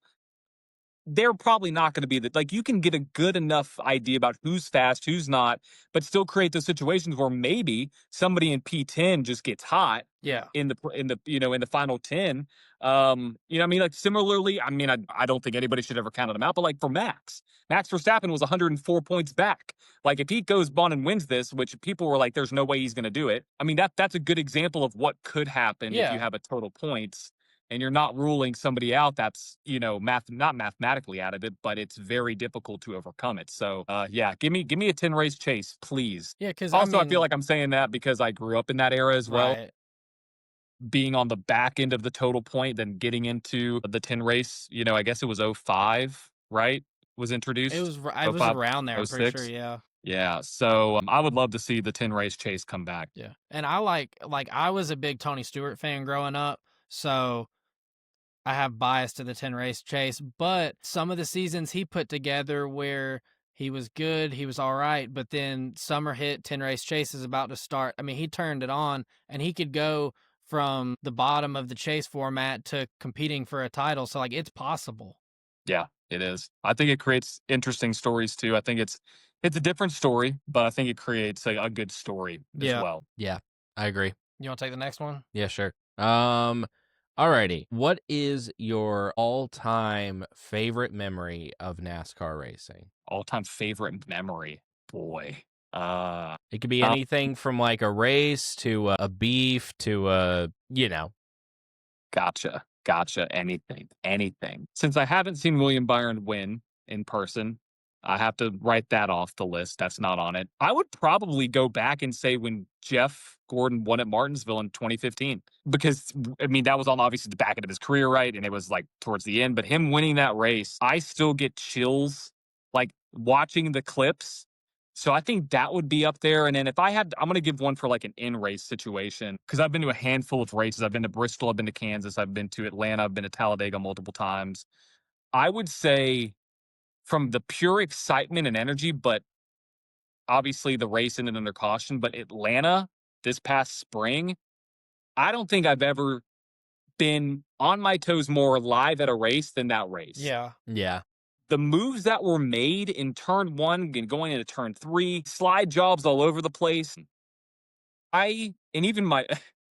they're probably not going to be like you can get a good enough idea about who's fast, who's not, but still create those situations where maybe somebody in P10 just gets hot Yeah. in the final 10. I mean, like similarly, I mean, I don't think anybody should ever count them out, but like for Max Verstappen was 104 points back. Like if he goes on and wins this, which people were like, there's no way he's going to do it. I mean, that's a good example of what could happen if you Yeah. have a total points and you're not ruling somebody out that's, not mathematically out of it, but it's very difficult to overcome it. So yeah, give me a 10 race chase, please. Yeah. Because I Also, I feel mean like I'm saying that because I grew up in that era as well, right. being on the back end of the total point, then getting into the 10 race, I guess it was '05, right? Was introduced It was '05, around there, I'm pretty sure, '06. yeah. Yeah. So I would love to see the 10 race chase come back. Yeah. And I like, I was a big Tony Stewart fan growing up, so I have bias to the 10 race chase, but some of the seasons he put together where he was good, he was all right, but then summer hit, 10 race chase is about to start. I mean, he turned it on and he could go from the bottom of the chase format to competing for a title. So like it's possible. Yeah, it is. I think it creates interesting stories too. I think it's a different story, but I think it creates a good story as Yeah. well. Yeah, I agree. You want to take the next one? Yeah, sure. Alrighty. What is your all-time favorite memory of NASCAR racing? All-time favorite memory. Boy. Uh, It could be um, anything from like a race to a beef to Gotcha. Gotcha. Anything. Anything. Since I haven't seen William Byron win in person, I have to write that off the list. That's not on it. I would probably go back and say when Jeff Gordon won at Martinsville in 2015, because I mean, that was on obviously the back end of his career, right? And it was like towards the end, but him winning that race, I still get chills like watching the clips. So I think that would be up there. And then if I had, I'm going to give one for like an in race situation because I've been to a handful of races. I've been to Bristol, I've been to Kansas, I've been to Atlanta, I've been to Talladega multiple times. I would say from the pure excitement and energy, but obviously the race ended under caution. But Atlanta this past spring, I don't think I've ever been on my toes more live at a race than that race. Yeah. yeah. The moves that were made in turn one and going into turn three, slide jobs all over the place. And even my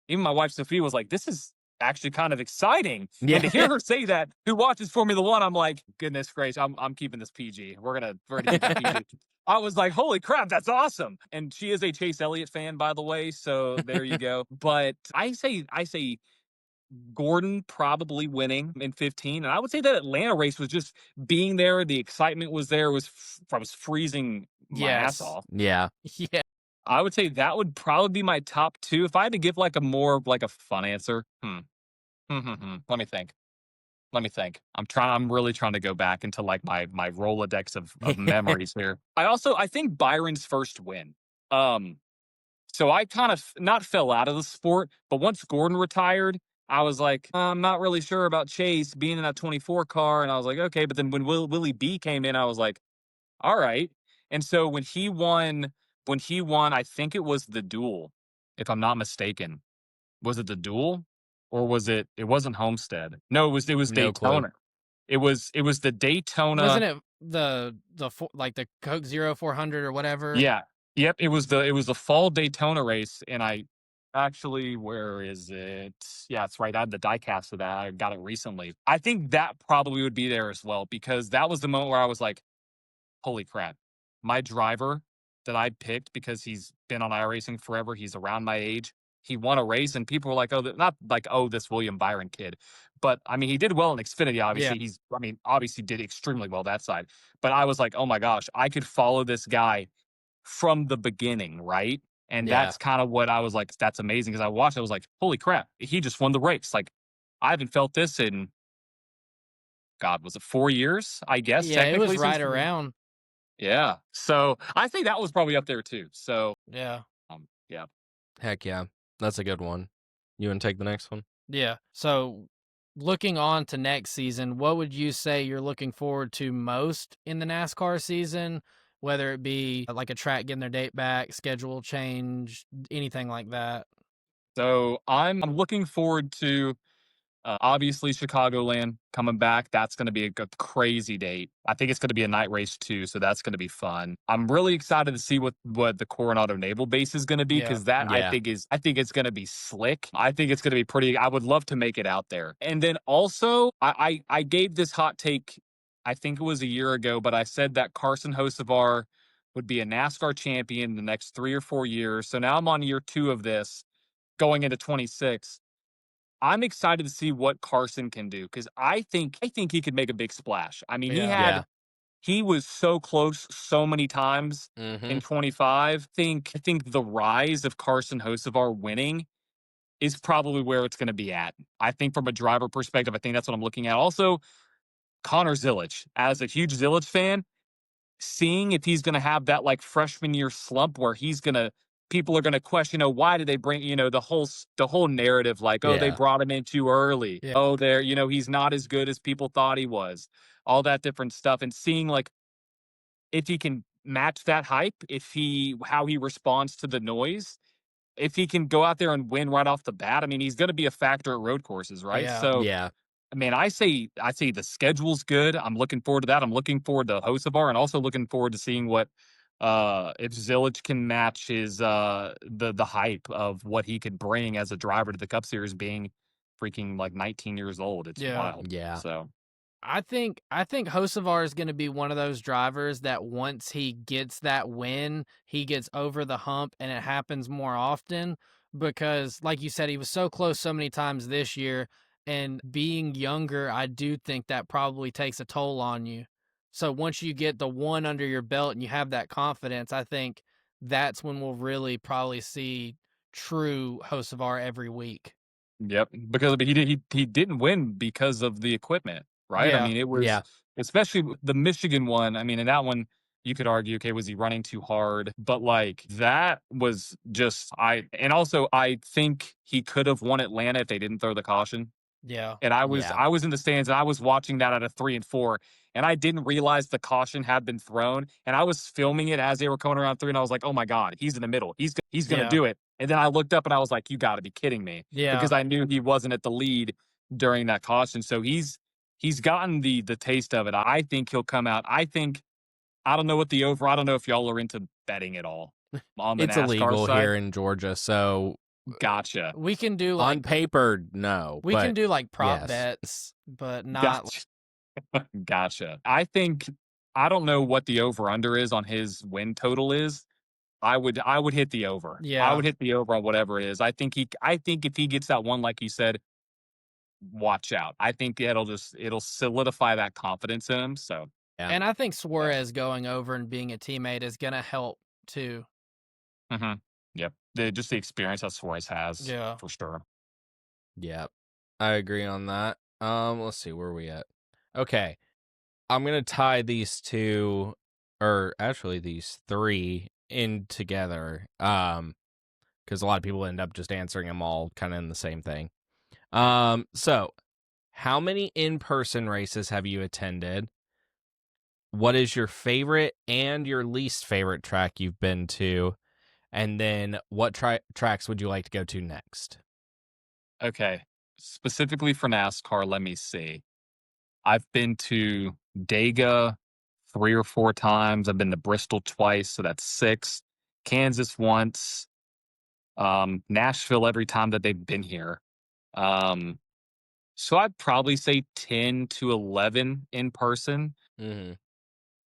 even my wife Sophia was like, "This is actually kind of exciting." And to hear Yeah. her say that, who watches Formula One, I'm like, "Goodness gracious, I'm keeping this PG. We're gonna keep it PG." I was like, "Holy crap, that's awesome!" And she is a Chase Elliott fan, by the way, so there you go. But I say Gordon probably winning in 15, and I would say that Atlanta race was just being there. The excitement was there. It was I was freezing my ass Yes. off. Yeah. Yeah. I would say that would probably be my top 2. If I had to give, like, a more of, like, a fun answer, Let me think. Let me think. I'm really trying to go back into, like, my Rolodex of memories here. I think Byron's first win. Um, so I kind of not fell out of the sport, but once Gordon retired, I was like, I'm not really sure about Chase being in that 24 car," and I was like, "Okay," but then when Willie B came in, I was like, All right. And so when he won, I think it was the duel, if I'm not mistaken. Was it the duel or it wasn't Homestead. No, it was No clue. Daytona. It was the Daytona. Wasn't it like the Coke Zero 400 or whatever? Yeah. Yep, it was the fall Daytona race, and I actually, where is it? Yeah, it's right. I had the diecast of that. I got it recently. I think that probably would be there as well, because that was the moment where I was like, holy crap. My driver that I picked, because he's been on iRacing forever, he's around my age. He won a race, and people were like, "Oh, not like, oh, this William Byron kid," but I mean, he did well in Xfinity. Yeah. Obviously, obviously did extremely well that side. But I was like, "Oh my gosh, I could follow this guy from the beginning, right?" And Yeah. that's kind of what I was like. That's amazing, because I watched. I was like, "Holy crap, he just won the race!" Like, I haven't felt this in, God, was it 4 years? I guess Yeah, it was technically since. right around. Yeah. So I think that was probably up there too. So, Yeah. yeah. Heck yeah. That's a good one. You want to take the next one? Yeah. So looking on to next season, what would you say you're looking forward to most in the NASCAR season? Whether it be like a track getting their date back, schedule change, anything like that. So I'm looking forward to, obviously, Chicagoland coming back. That's going to be a crazy date. I think it's going to be a night race too, so that's going to be fun. I'm really excited to see what the Coronado Naval Base is going to be, Yeah. because that Yeah. I think it's going to be slick. I think it's going to be pretty. I would love to make it out there. And then also, I gave this hot take. I think it was a year ago, but I said that Carson Hocevar would be a NASCAR champion in the next 3 or 4 years. So now I'm on year 2 of this, going into 26. I'm excited to see what Carson can do, because I think he could make a big splash. I mean, Yeah. Yeah. he was so close so many times Mm-hmm. in 25. I think the rise of Carson Hocevar winning is probably where it's going to be at. I think from a driver perspective, I think that's what I'm looking at. Also, Connor Zilic, as a huge Zilic fan, seeing if he's going to have that like freshman year slump where people are going to question, why did they bring, the whole narrative, like, oh, they Yeah. brought him in too early. Yeah. Oh, he's not as good as people thought he was. All that different stuff, and seeing like if he can match that hype, how he responds to the noise, if he can go out there and win right off the bat. I mean, he's going to be a factor at road courses, right? Yeah. So, Yeah. I mean, I say the schedule's good. I'm looking forward to that. I'm looking forward to Hocevar, and also looking forward to seeing what, if Zilic can match his, the hype of what he could bring as a driver to the Cup Series, being freaking like 19 years old. It's Yeah. wild. Yeah. So, I think Hocevar is going to be one of those drivers that once he gets that win, he gets over the hump, and it happens more often because, like you said, he was so close so many times this year. And being younger, I do think that probably takes a toll on you. So once you get the one under your belt and you have that confidence, I think that's when we'll really probably see true Hocevar every week. yep, because he didn't win because of the equipment, right? I Yeah. mean, it was, Yeah. especially the Michigan one. I mean, in that one, you could argue, okay, was he running too hard? But like, that was just, and also I think he could have won Atlanta if they didn't throw the caution. Yeah. And I was Yeah. I was in the stands, and I was watching that at a 3 and 4, and I didn't realize the caution had been thrown, and I was filming it as they were coming around 3, and I was like, "Oh my god, he's in the middle. He's gonna Yeah. do it." And then I looked up, and I was like, "You gotta be kidding me," Yeah. because I knew he wasn't at the lead during that caution. So he's gotten the taste of it. I think he'll come out. I don't know what the over. I don't know if y'all are into betting at all on the It's NASCAR illegal side. here in Georgia, so Gotcha. We can do on like paper, no. We can But do like prop yes. bets, but not. Gotcha. Gotcha. I don't know what the over under is on his win total is. I would hit the over. I Yeah. would hit the over on whatever it is. I think if he gets that one, like you said, watch out. I think it'll solidify that confidence in him. So, Yeah. And I think yeah. Suarez going over and being a teammate is gonna help too. Hmm. Yep. Just the experience that Suarez has, Yeah. for sure. Yeah. I agree on that. Let's see, where are we at? Okay. I'm gonna tie these two, or actually these three, in together. Because a lot of people end up just answering them all kind of in the same thing. So how many in-person races have you attended? what is your favorite and your least favorite track you've been to? And then what tracks would you like to go to next? Okay. Specifically for NASCAR, let me see. I've been to Dega 3 or 4 times. I've been to Bristol twice, so that's 6. Kansas once. Nashville every time that they've been here. Um, so I'd probably say 10 to 11 in person, Mm-hmm.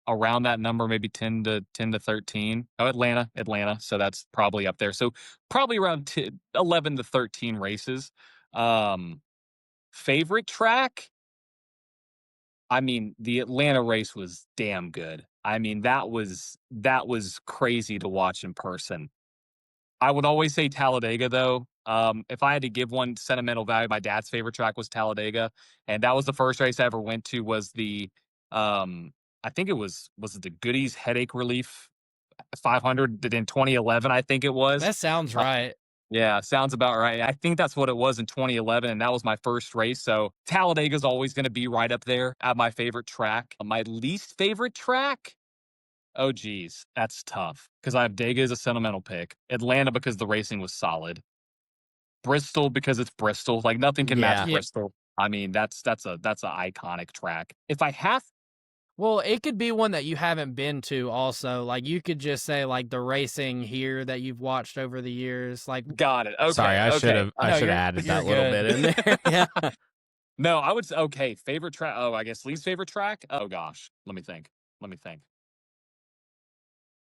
around that number, maybe 10 to 13. Oh, Atlanta. So that's probably up there. So probably around 11 to 13 races. Um, favorite track? I mean, the Atlanta race was damn good. I mean, that was crazy to watch in person. I would always say Talladega, though. If I had to give one sentimental value, my dad's favorite track was Talladega, and that was the first race I ever went to. Was the I think it was it the Goodies Headache Relief 500 in 2011? I think it was. That sounds Uh, right. yeah, sounds about right. I think that's what it was in 2011, and that was my first race. So Talladega's always going to be right up there at my favorite track. My least favorite track? Oh, geez, that's tough because I have Dega as a sentimental pick, Atlanta because the racing was solid, Bristol because it's Bristol. Like nothing can match Yeah. Yeah. Bristol. I mean, that's an iconic track. If I have, Well, it could be one that you haven't been to also. Like you could just say like the racing here that you've watched over the years. Like got it. Sorry, Okay, I should okay. have I no, should have you're added you're that little good. bit in there. Yeah. No, I would say okay. Favorite track. Oh, I guess least favorite track. Oh gosh, let me think. Let me think.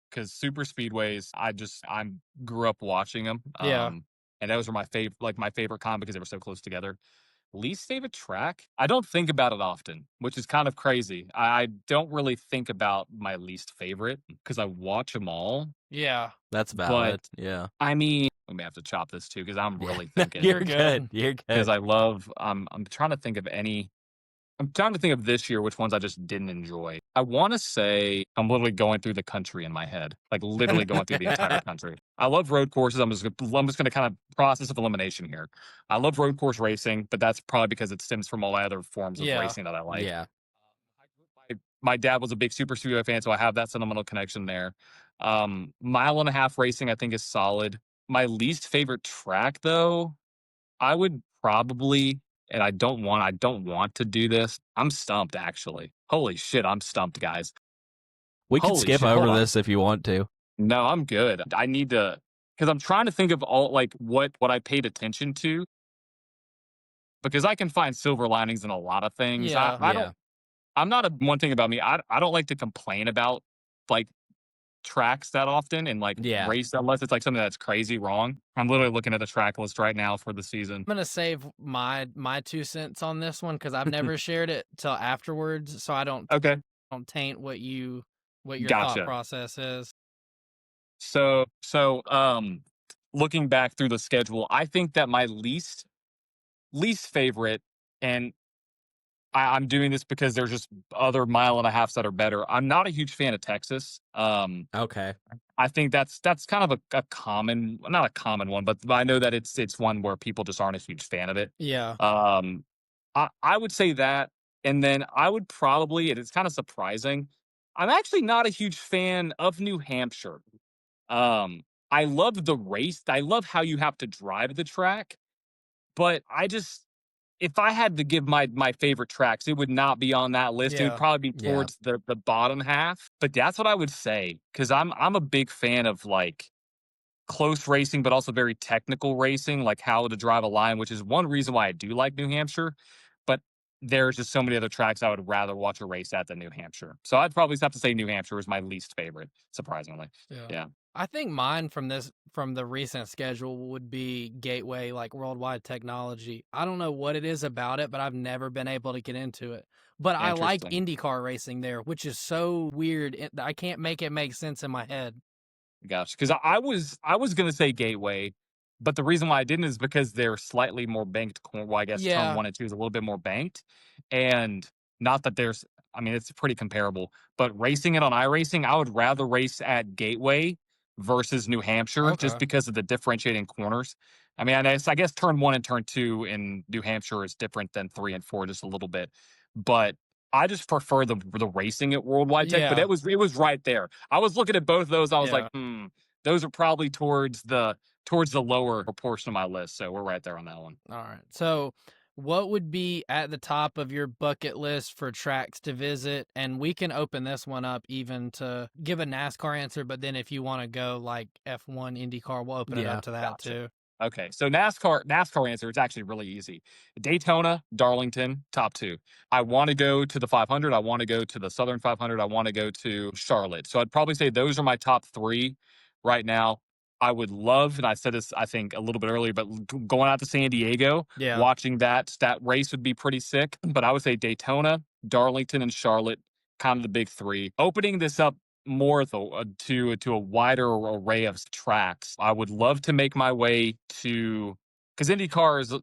Because super speedways, I grew up watching them. Yeah. And those were my favorite con because they were so close together. Least favorite track? I don't think about it often, which is kind of crazy. I don't really think about my least favorite because I watch them all. Yeah. That's But valid. Yeah. I mean, we may have to chop this too because I'm Yeah. really No, thinking you're You're good. good. You're because good. I love. I'm trying to think of any. I'm trying to think of this year which ones I just didn't enjoy. I want to say I'm literally going through the country in my head, like literally going through the entire country. I love road courses. I'm just going to kind of process of elimination here. I love road course racing, but that's probably because it stems from all my other forms of Yeah. racing that I like. Yeah. My dad was a big Super Speedway fan, so I have that sentimental connection there. Mile and a half racing, I think, is solid. My least favorite track, though, I would probably, and I don't want to do this. I'm stumped, actually. Holy shit, I'm stumped, guys. We could Holy skip shit, hold over on. this if you want to. No, I'm good. I need to, because I'm trying to think of all like what I paid attention to, because I can find silver linings in a lot of things. I, Yeah. I don't. Yeah. I'm not a one thing about me. I don't like to complain about like tracks that often and like Yeah. race unless it's like something that's crazy wrong. I'm literally looking at the track list right now for the season. I'm gonna save my 2 cents on this one because I've never shared it till afterwards, so I Okay, don't taint what your thought gotcha. process is. So looking back through the schedule, I think that my least favorite, and I'm doing this because there's just other mile and a halfs that are better. I'm not a huge fan of Texas. Okay. I think that's kind of a common, not a common one, but I know that it's one where people just aren't a huge fan of it. Yeah. Um, I would say that, and then I would probably, and it's kind of surprising, I'm actually not a huge fan of New Hampshire. I love the race. I love how you have to drive the track, but if I had to give my favorite tracks, it would not be on that list. It would Yeah. probably be Yeah. towards the bottom half. But that's what I would say because I'm a big fan of like close racing, but also very technical racing, like how to drive a line, which is one reason why I do like New Hampshire. But there's just so many other tracks I would rather watch a race at than New Hampshire. So I'd probably have to say New Hampshire is my least favorite, surprisingly. Yeah. Yeah, I think mine from the recent schedule would be Gateway, like Worldwide Technology. I don't know what it is about it, but I've never been able to get into it. But I like interesting. IndyCar racing there, which is so weird. I can't make it make sense in my head. Gosh, because I was gonna say Gateway, but the reason why I didn't is because they're slightly more banked. Well, I guess turn Yeah. 1 and 2 is a little bit more banked, and not that there's. I mean, it's pretty comparable. But racing it on iRacing, I would rather race at Gateway versus New Hampshire just Okay. because of the differentiating corners. I mean, I guess turn 1 and turn 2 in New Hampshire is different than 3 and 4 just a little bit, but I just prefer the racing at Worldwide Tech, but Yeah. it was right there. I was looking at both of those. I was like, Yeah. those are probably towards the lower portion of my list. So we're right there on that one. All right. So, what would be at the top of your bucket list for tracks to visit? And we can open this one up even to give a NASCAR answer, but then if you want to go like F1, IndyCar, we'll open it Yeah. up to that Gotcha. too. Okay, so NASCAR answer, it's actually really easy. Daytona, Darlington, top two. I want to go to the 500. I want to go to the Southern 500. I want to go to Charlotte. So I'd probably say those are my top three right now. I would love, and I said this I think a little bit earlier, but going out to San Diego, Yeah. watching that race would be pretty sick. But I would say Daytona, Darlington, and Charlotte, kind of the big three. Opening this up more though to a wider array of tracks. I would love to make my way to because IndyCar is.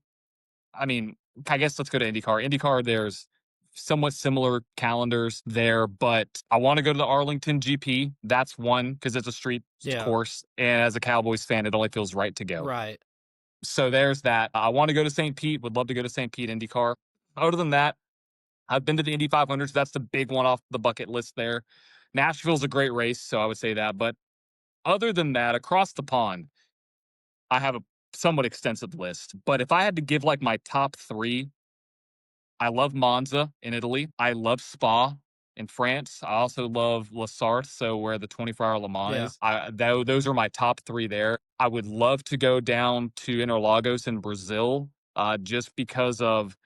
I mean, I guess let's go to IndyCar. IndyCar, there's somewhat similar calendars there, but I want to go to the Arlington GP. That's one because it's a street Yeah. course, and as a Cowboys fan, it only feels right to go. Right. So there's that. I want to go to St. Pete. Would love to go to St. Pete IndyCar. Other than that, I've been to the Indy 500s. That's the big one off the bucket list there. Nashville's a great race, so I would say that. But other than that, across the pond, I have a somewhat extensive list. But if I had to give like my top three, I love Monza in Italy. I love Spa in France. I also love La Sarthe, so where the 24-hour Le Mans Yeah. is. Those are my top three there. I would love to go down to Interlagos in Brazil, just because of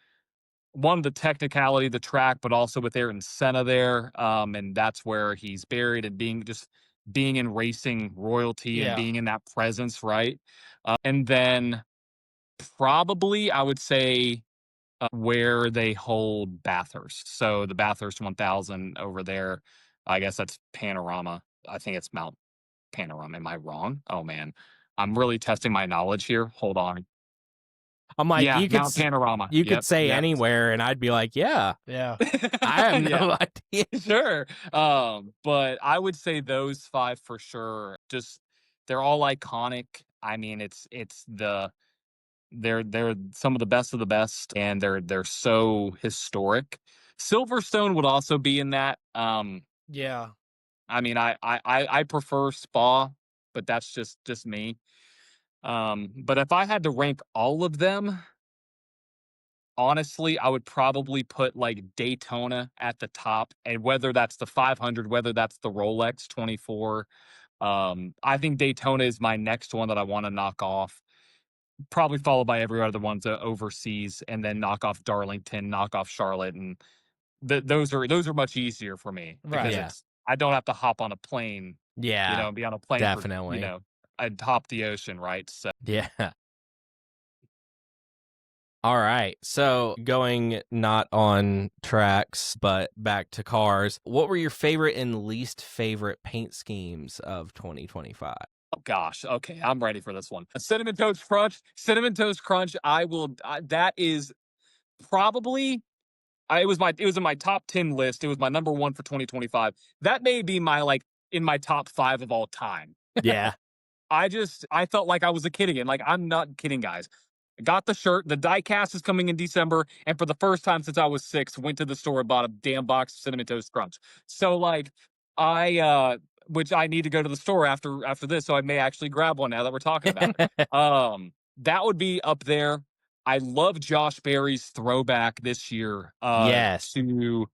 one, the technicality of the track, but also with Ayrton Senna there. And that's where he's buried and being in racing royalty and Yeah. being in that presence, right? And then probably I would say where they hold Bathurst. So the Bathurst 1000 over there, I guess that's Panorama. I think it's Mount Panorama. Am I wrong? Oh man, I'm really testing my knowledge here. Hold on. I'm like, Yeah, Mount Panorama. you could Yep, say yep. anywhere, and I'd be like, yeah, Yeah. I have Yeah. no idea. Sure. But I would say those five for sure. Just they're all iconic. I mean, they're some of the best of the best, and they're so historic. Silverstone would also be in that. Yeah. I mean, I prefer Spa, but that's just me. But if I had to rank all of them, honestly, I would probably put like Daytona at the top, and whether that's the 500, whether that's the Rolex 24. I think Daytona is my next one that I want to knock off. Probably followed by every other ones overseas, and then knock off Darlington, knock off Charlotte, and those are much easier for me because Right. Yeah. I don't have to hop on a plane, Yeah, be on a plane for definitely. atop the ocean, right? So Yeah. All right. So going not on tracks, but back to cars, what were your favorite and least favorite paint schemes of 2025? oh gosh, okay, I'm ready for this one. A cinnamon toast crunch. That is probably it was in my top 10 list. It was my number one for 2025. That may be my like in my top five of all time. Yeah. I felt like I was a kid again. Like, I'm not kidding, guys. I got the shirt. The die cast is coming in December. And for the first time since I was 6, went to the store and bought a damn box of Cinnamon Toast Crunch. So, like, which I need to go to the store after this. So I may actually grab one now that we're talking about it. That would be up there. I love Josh Berry's throwback this year Yes. to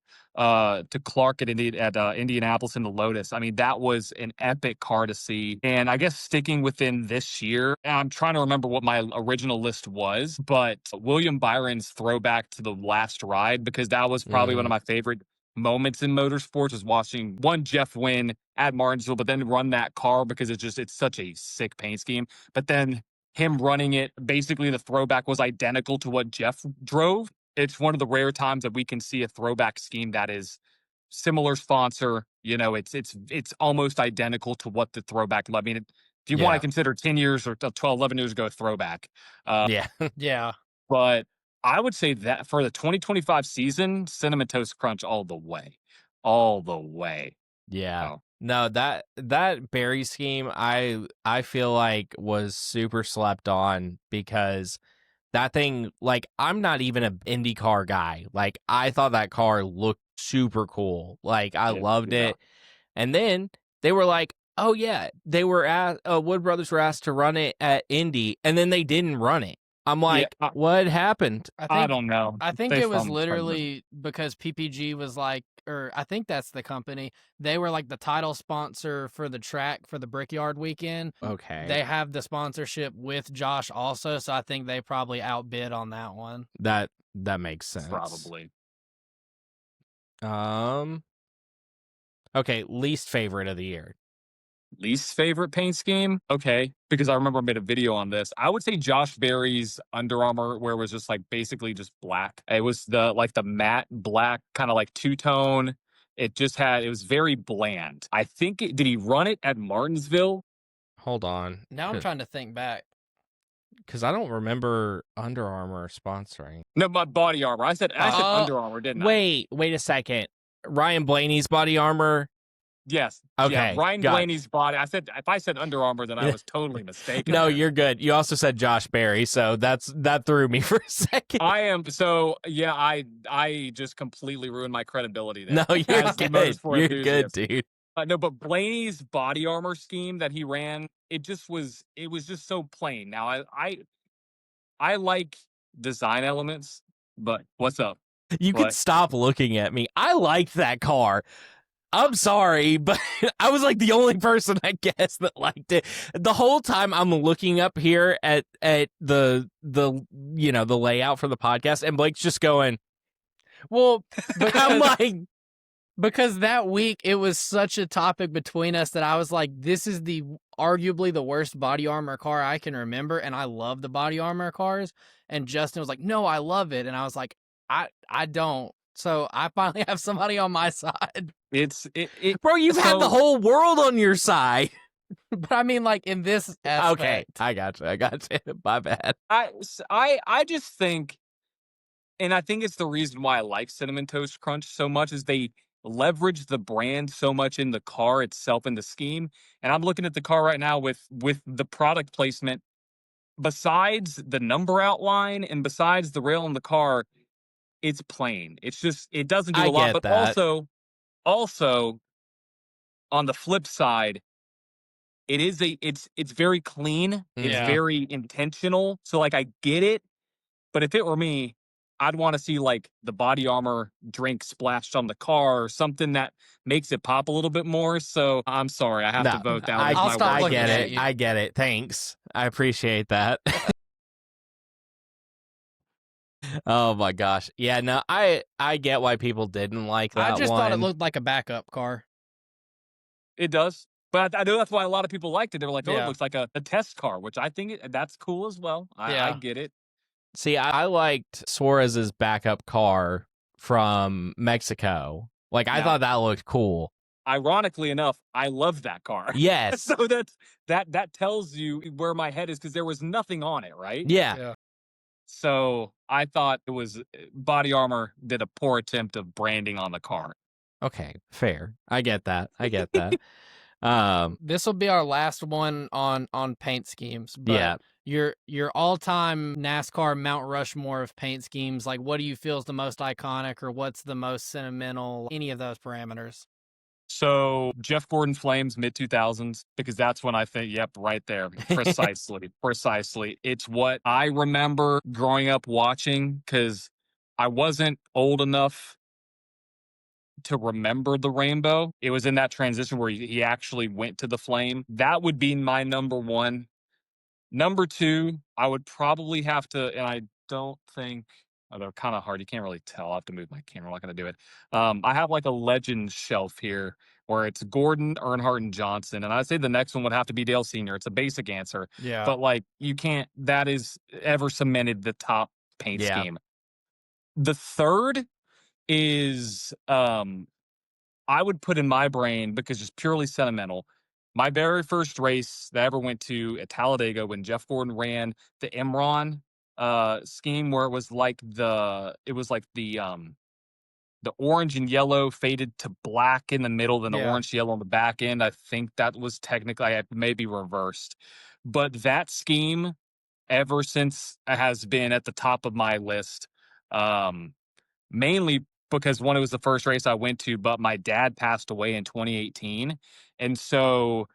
Clark at Indianapolis in the Lotus. I mean, that was an epic car to see. And I guess sticking within this year, I'm trying to remember what my original list was, but William Byron's throwback to the last ride, because that was probably one of my favorite moments in motorsports, was watching Jeff win at Martinsville, but then run that car because it's such a sick paint scheme. But then him running it, basically the throwback was identical to what Jeff drove. It's one of the rare times that we can see a throwback scheme that is similar sponsor. It's almost identical to what the throwback. I mean, if you want to consider 10 years or 12, 11 years ago throwback. Yeah. Yeah. But I would say that for the 2025 season, Cinnamon Toast Crunch all the way. All the way. Yeah. Oh. No, that berry scheme I feel like was super slept on, because that thing, like, I'm not even an IndyCar guy. Like, I thought that car looked super cool. Like, I Yeah, loved yeah. it. And then they were like, oh, yeah, they were Wood Brothers were asked to run it at Indy, and then they didn't run it. I'm Yeah, like, what happened? I don't know. I think They it was from the literally because PPG was like, or I think that's the company. They were like the title sponsor for the track for the Brickyard weekend. Okay. They have the sponsorship with Josh also, so I think they probably outbid on that one. That makes sense. probably. Okay, least favorite of the year. Least favorite paint scheme? Okay, because I remember I made a video on this. I would say Josh Berry's Under Armour, where it was just like basically just black. It was the matte black, kind of like two-tone. It was very bland. I think did he run it at Martinsville? Hold on. Now I'm trying to think back. Because I don't remember Under Armour sponsoring. No, my Body Armor. I said Under Armour, didn't I? Wait a second. Ryan Blaney's Body Armor? Yes. Okay. Yeah, Ryan Blaney's body. If I said Under Armour, then I was totally mistaken. No, there. you're good. You also said Josh Berry, so that threw me for a second. I am yeah. I just completely ruined my credibility there. No, you're as the good. motorsport You're good, enthusiast. dude. No, but Blaney's Body Armor scheme that he ran, it was just so plain. Now I like design elements, but what's up? You could stop looking at me. I liked that car. I'm sorry, but I was like the only person, I guess, that liked it. The whole time I'm looking up here at the layout for the podcast, and Blake's just going, well, I'm like, because that week it was such a topic between us that I was like, this is arguably the worst Body Armor car I can remember, and I love the Body Armor cars. And Justin was like, no, I love it. And I was like, I don't. So I finally have somebody on my side. Bro, you've had the whole world on your side. But I mean, like, in this aspect. Okay, I got you. My bad. I just think, and I think it's the reason why I like Cinnamon Toast Crunch so much, is they leverage the brand so much in the car itself and the scheme. And I'm looking at the car right now with the product placement. Besides the number outline and besides the rail in the car, it's plain. It's just, it doesn't do a lot. But also on the flip side, it's very clean. It's very intentional. So like I get it, but if it were me, I'd want to see like the Body Armor drink splashed on the car or something that makes it pop a little bit more. So I'm sorry, I have to vote down. I get it. Thanks. I appreciate that. Oh my gosh. Yeah, no, I get why people didn't like that one. I just thought it looked like a backup car. It does. But I know that's why a lot of people liked it. They were like, it looks like a test car, which I think that's cool as well. I get it. See, I liked Suarez's backup car from Mexico. Like, I thought that looked cool. Ironically enough, I love that car. Yes. So that tells you where my head is, because there was nothing on it, right? Yeah. So I thought it was Body Armor did a poor attempt of branding on the car. Okay, fair. I get that. This will be our last one on paint schemes. But your all-time NASCAR Mount Rushmore of paint schemes, like what do you feel is the most iconic or what's the most sentimental? Any of those parameters? So Jeff Gordon Flames mid-2000s, because that's when I think, yep, right there. Precisely. It's what I remember growing up watching, because I wasn't old enough to remember the rainbow. It was in that transition where he actually went to the flame. That would be my number one. Number two, I would probably have to, and I don't think, they're kind of hard. You can't really tell. I have to move my camera. I'm not going to do it. I have like a legend shelf here where it's Gordon, Earnhardt, and Johnson. And I'd say the next one would have to be Dale Sr. It's a basic answer. Yeah. But like, you can't, that is ever cemented the top paint scheme. The third is, I would put in my brain, because it's purely sentimental, my very first race that I ever went to at Talladega when Jeff Gordon ran the Imron scheme, where it was like the orange and yellow faded to black in the middle, then the orange yellow on the back end. I think that was technically maybe reversed, but that scheme ever since has been at the top of my list. Mainly because one, it was the first race I went to, but my dad passed away in 2018. And so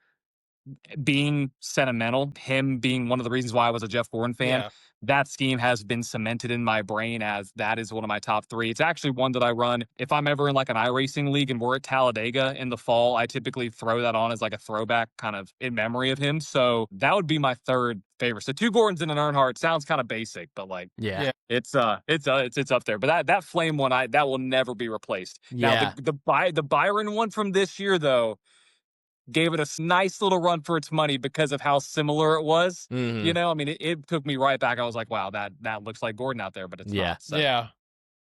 being sentimental, him being one of the reasons why I was a Jeff Gordon fan, Yeah. that scheme has been cemented in my brain as that is one of my top three. It's actually one that I run if I'm ever in like an iRacing league and we're at Talladega in the fall. I typically throw that on as like a throwback kind of in memory of him. So that would be my third favorite. So two Gordons and an Earnhardt sounds kind of basic, but like Yeah. Yeah. it's up there. But that flame one, that will never be replaced. Now Yeah. the Byron one from this year though gave it a nice little run for its money because of how similar it was. Hmm. You know, I mean, it took me right back. I was like, wow, that looks like Gordon out there, but it's Yeah. not. So, Yeah.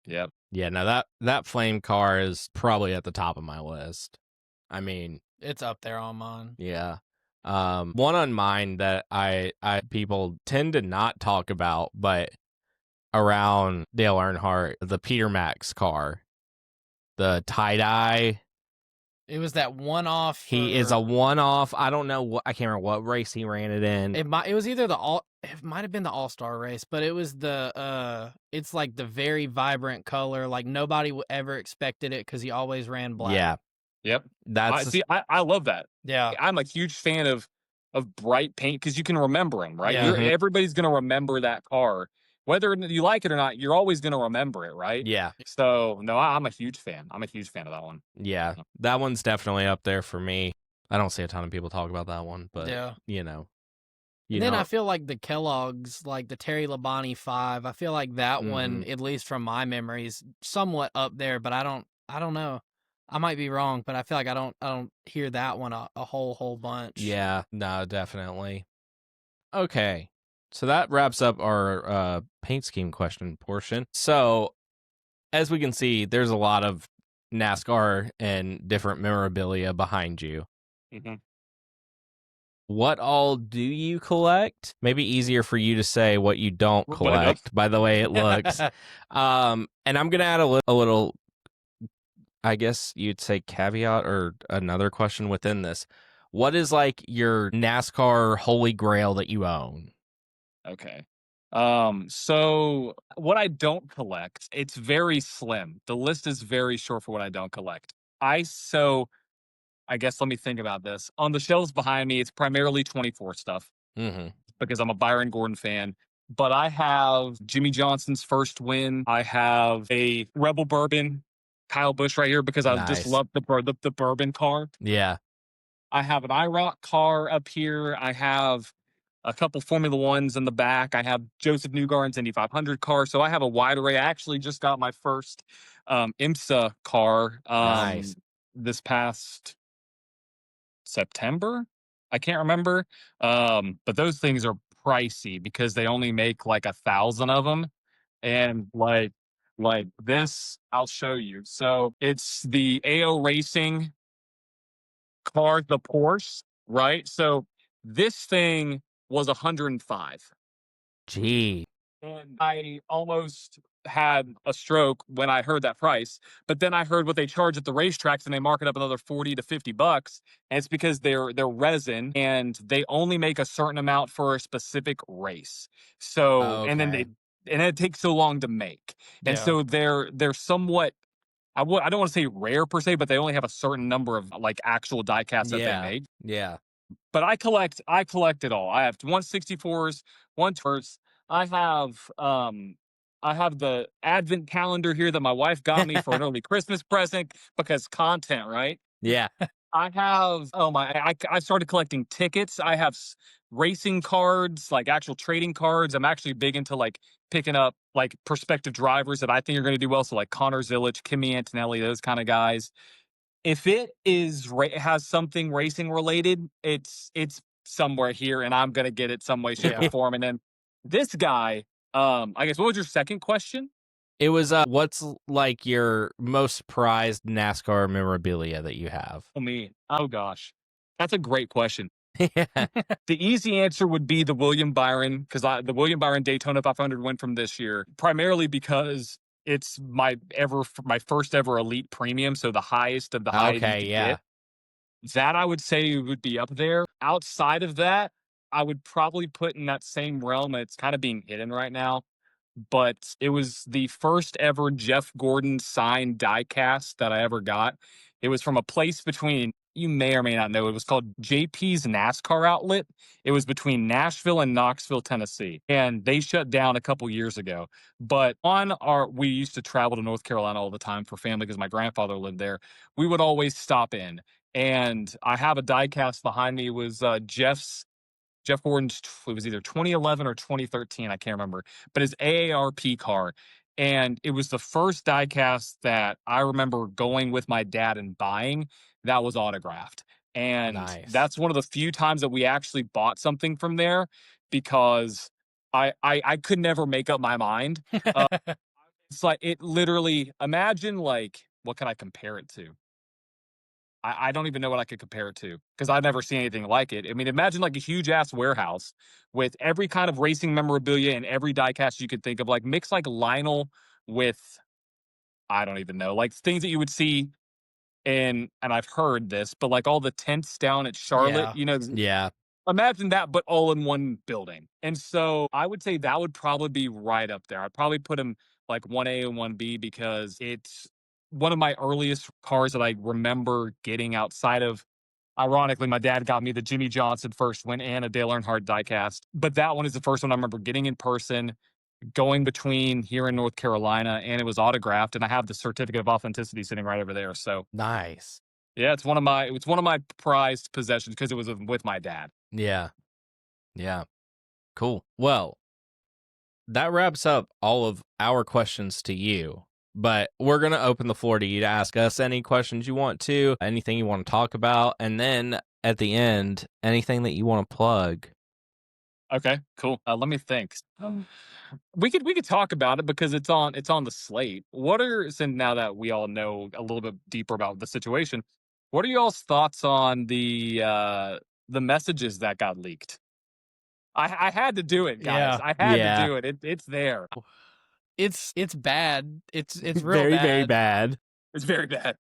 yep. Yeah. No, that flame car is probably at the top of my list. I mean, It's up there on mine. yeah. One on mine that I people tend to not talk about, but around Dale Earnhardt, the Peter Max car, the tie-dye. It was that one off. He is a one-off. I don't know what, I can't remember what race he ran it in. It was either it might have been the All-Star race, but it was it's like the very vibrant color, like nobody ever expected it because he always ran black. Yeah, Yep. that's I love that. Yeah. I'm a huge fan of bright paint because you can remember him, right? Yeah. Everybody's going to remember that car. Whether you like it or not, you're always going to remember it, right? yeah, So, no, I'm a huge fan. I'm a huge fan of that one. yeah. That one's definitely up there for me. I don't see a ton of people talk about that one, but Yeah. you know, And then I feel like the Kellogg's, like the Terry Labonte 5, I feel like that one, at least from my memories, somewhat up there, but I don't know. I might be wrong, but I feel like I don't hear that one a whole bunch. yeah, no, definitely. Okay, so that wraps up our paint scheme question portion. So, as we can see, there's a lot of NASCAR and different memorabilia behind you. Mm-hmm. What all do you collect? Maybe easier for you to say what you don't What it collect by the way it looks. And I'm gonna add a little, I guess you'd say caveat or another question within this. What is like your NASCAR holy grail that you own? Okay. So what I don't collect, it's very slim. The list is very short for what I don't collect. I guess let me think about this. On the shelves behind me, it's primarily 24 stuff Mm-hmm. because I'm a Byron Gordon fan. But I have Jimmy Johnson's first win. I have a Rebel Bourbon Kyle Busch right here because I just Nice. love the bourbon car. Yeah. I have an IROC car up here. I have a couple Formula Ones in the back. I have Joseph Newgarden's Indy 500 car. So I have a wide array. I actually just got my first IMSA car Nice. this past September. I can't remember. But those things are pricey because they only make like 1,000 of them. And like this, I'll show you. So it's the AO Racing car, the Porsche, right? So this thing was 105. Gee. And I almost had a stroke when I heard that price. But then I heard what they charge at the racetracks and they mark it up another 40 to $50. And it's because they're resin and they only make a certain amount for a specific race. So and then Okay. it takes so long to make. And Yeah. so they're somewhat I don't want to say rare per se, but they only have a certain number of like actual die casts that they Yeah. make. Yeah. But I collect it all. I have 164s, 120s. I have the advent calendar here that my wife got me for an early Christmas present because content, right? Yeah. I have I started collecting tickets. I have racing cards, like actual trading cards. I'm actually big into like picking up like prospective drivers that I think are going to do well. So like Connor Zilic, Kimi Antonelli, those kind of guys. If it has something racing related, it's somewhere here, and I'm gonna get it some way, shape, or Yeah. form. And then this guy, I guess, what was your second question? It was what's like your most prized NASCAR memorabilia that you have? Oh, me. Oh gosh, that's a great question. Yeah. The easy answer would be the William Byron, because the William Byron Daytona 500 win from this year, primarily because it's my first ever elite premium, so the highest of the high you Okay, could yeah. get. That I would say would be up there. Outside of that, I would probably put in that same realm. It's kind of being hidden right now. but it was the first ever Jeff Gordon signed die cast that I ever got. It was from a place between, you may or may not know, it was called JP's NASCAR Outlet. It was between Nashville and Knoxville, Tennessee, and they shut down a couple years ago. But we used to travel to North Carolina all the time for family because my grandfather lived there. We would always stop in, and I have a die cast behind me. It was Jeff Gordon's, it was either 2011 or 2013, I can't remember, but his AARP car. And it was the first diecast that I remember going with my dad and buying that was autographed. And Nice. that's one of the few times that we actually bought something from there, because I could never make up my mind. Uh, it's like, it literally, imagine, like, what can I compare it to? I don't even know what I could compare it to, because I've never seen anything like it. I mean, imagine like a huge ass warehouse with every kind of racing memorabilia and every diecast you could think of, like mix like Lionel with, I don't even know, like things that you would see in, and I've heard this, but like all the tents down at Charlotte, Yeah. Yeah. imagine that, but all in one building. And so I would say that would probably be right up there. I'd probably put him like 1A and 1B, because it's one of my earliest cars that I remember getting outside of, ironically, my dad got me the Jimmy Johnson first win and a Dale Earnhardt diecast. But that one is the first one I remember getting in person, going between here in North Carolina, and it was autographed. And I have the certificate of authenticity sitting right over there. So Nice. yeah, it's one of my prized possessions because it was with my dad. Yeah. Yeah. Cool. Well, that wraps up all of our questions to you. But we're going to open the floor to you to ask us any questions you want to, anything you want to talk about. And then at the end, anything that you want to plug. Okay, cool. Let me think. We could talk about it because it's on the slate. What are, since now that we all know a little bit deeper about the situation, what are y'all's thoughts on the messages that got leaked? I had to do it, guys. Yeah. I had to Yeah. do it. It's there. It's bad. It's real Very, very bad. bad. It's very bad.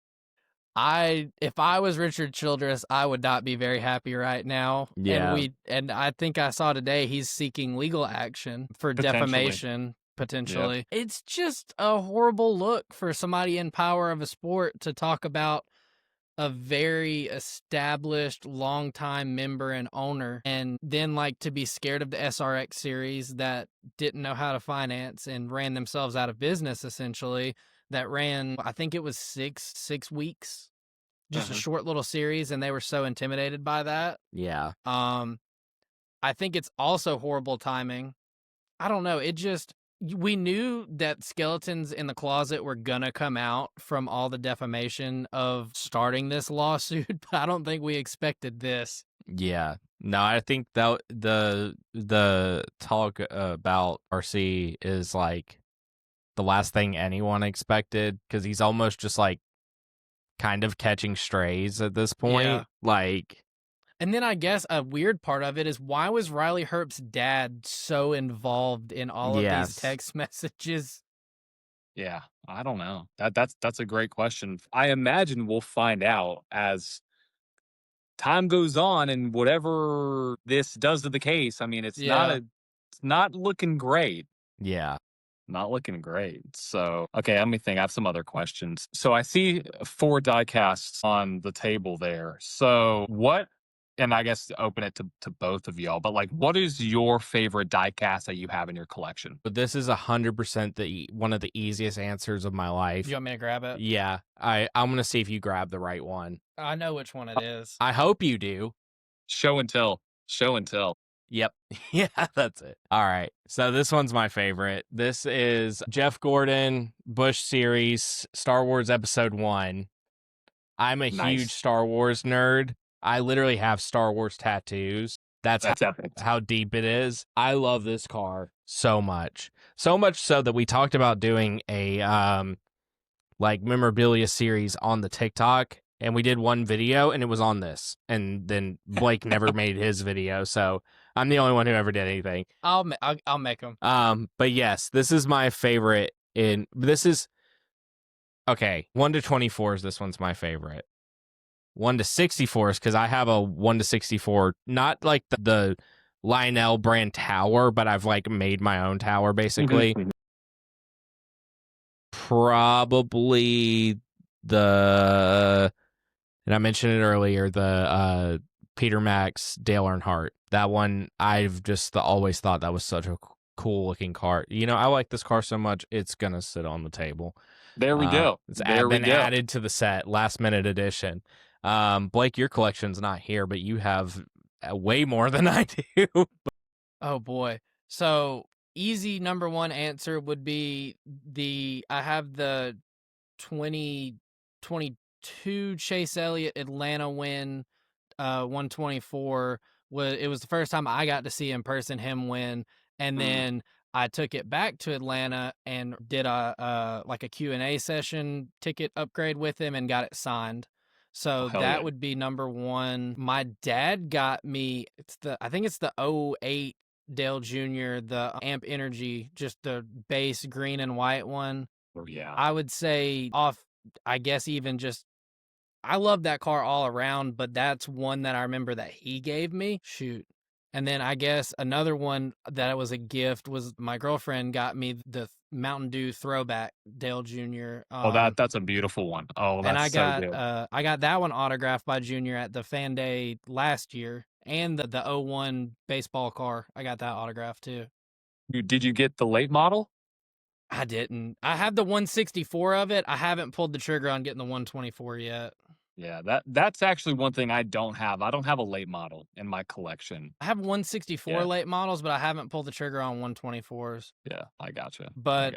If I was Richard Childress, I would not be very happy right now. Yeah. And I think I saw today he's seeking legal action for Potentially. defamation potentially. It's just a horrible look for somebody in power of a sport to talk about a very established longtime member and owner, and then like to be scared of the SRX series that didn't know how to finance and ran themselves out of business essentially, that ran, I think it was six weeks, just a short little series, and they were so intimidated by that. Yeah. I think it's also horrible timing. I don't know, it just, we knew that skeletons in the closet were gonna come out from all the defamation of starting this lawsuit, but I don't think we expected this. Yeah. No, I think that the talk about RC is like the last thing anyone expected, because he's almost just like kind of catching strays at this point. Yeah. Like, And then I guess a weird part of it is, why was Riley Herbst's dad so involved in all of Yes. these text messages? Yeah, I don't know. That's a great question. I imagine we'll find out as time goes on, and whatever this does to the case. I mean, Yeah. it's not looking great. yeah. Not looking great. So, okay, let me think. I have some other questions. So, I see 4 die casts on the table there. So, what, and I guess open it to both of y'all, but like, what is your favorite die cast that you have in your collection? But this is 100% one of the easiest answers of my life. You want me to grab it? Yeah. I'm going to see if you grab the right one. I know which one it is. I hope you do. Show and tell. Show and tell. Yep. Yeah, that's it. All right. So this one's my favorite. This is Jeff Gordon, Bush Series, Star Wars Episode 1. I'm a Nice. huge Star Wars nerd. I literally have Star Wars tattoos. That's epic. how deep it is. I love this car so much. So much so that we talked about doing a like memorabilia series on the TikTok, and we did one video and it was on this. And then Blake never made his video, so I'm the only one who ever did anything. I'll make them. But yes, this is my favorite. This is okay. 1 to 24 is this one's my favorite. 1 to 64 is because I have a 1 to 64, not like the Lionel brand tower, but I've like made my own tower basically. probably and I mentioned it earlier, the Peter Max Dale Earnhardt. That one, I've just always thought that was such a cool looking car. I like this car so much, it's going to sit on the table. There we go. It's There we been go. added to the set, last minute edition. Blake, your collection's not here, but you have way more than I do. Oh boy. So easy number one answer would be I have the 2022 Chase Elliott Atlanta win 124. It was the first time I got to see in person him win, and then I took it back to Atlanta and did a like a Q&A session ticket upgrade with him and got it signed. So hell that yeah. would be number one. My dad got me I think it's the '08 Dale Jr., the Amp Energy, just the base green and white one. Oh yeah. I would say I guess even just I love that car all around, but that's one that I remember that he gave me. Shoot. And then I guess another one that was a gift was my girlfriend got me the Mountain Dew throwback Dale Jr. Oh, that's a beautiful one. Oh, And that's so good. I got that one autographed by Junior at the Fan Day last year, and the '01 baseball car. I got that autographed too. Did you get the late model? I didn't. I have the 164 of it. I haven't pulled the trigger on getting the 124 yet. Yeah, that's actually one thing I don't have. I don't have a late model in my collection. I have 164 late models, but I haven't pulled the trigger on 124s. Yeah, I gotcha. But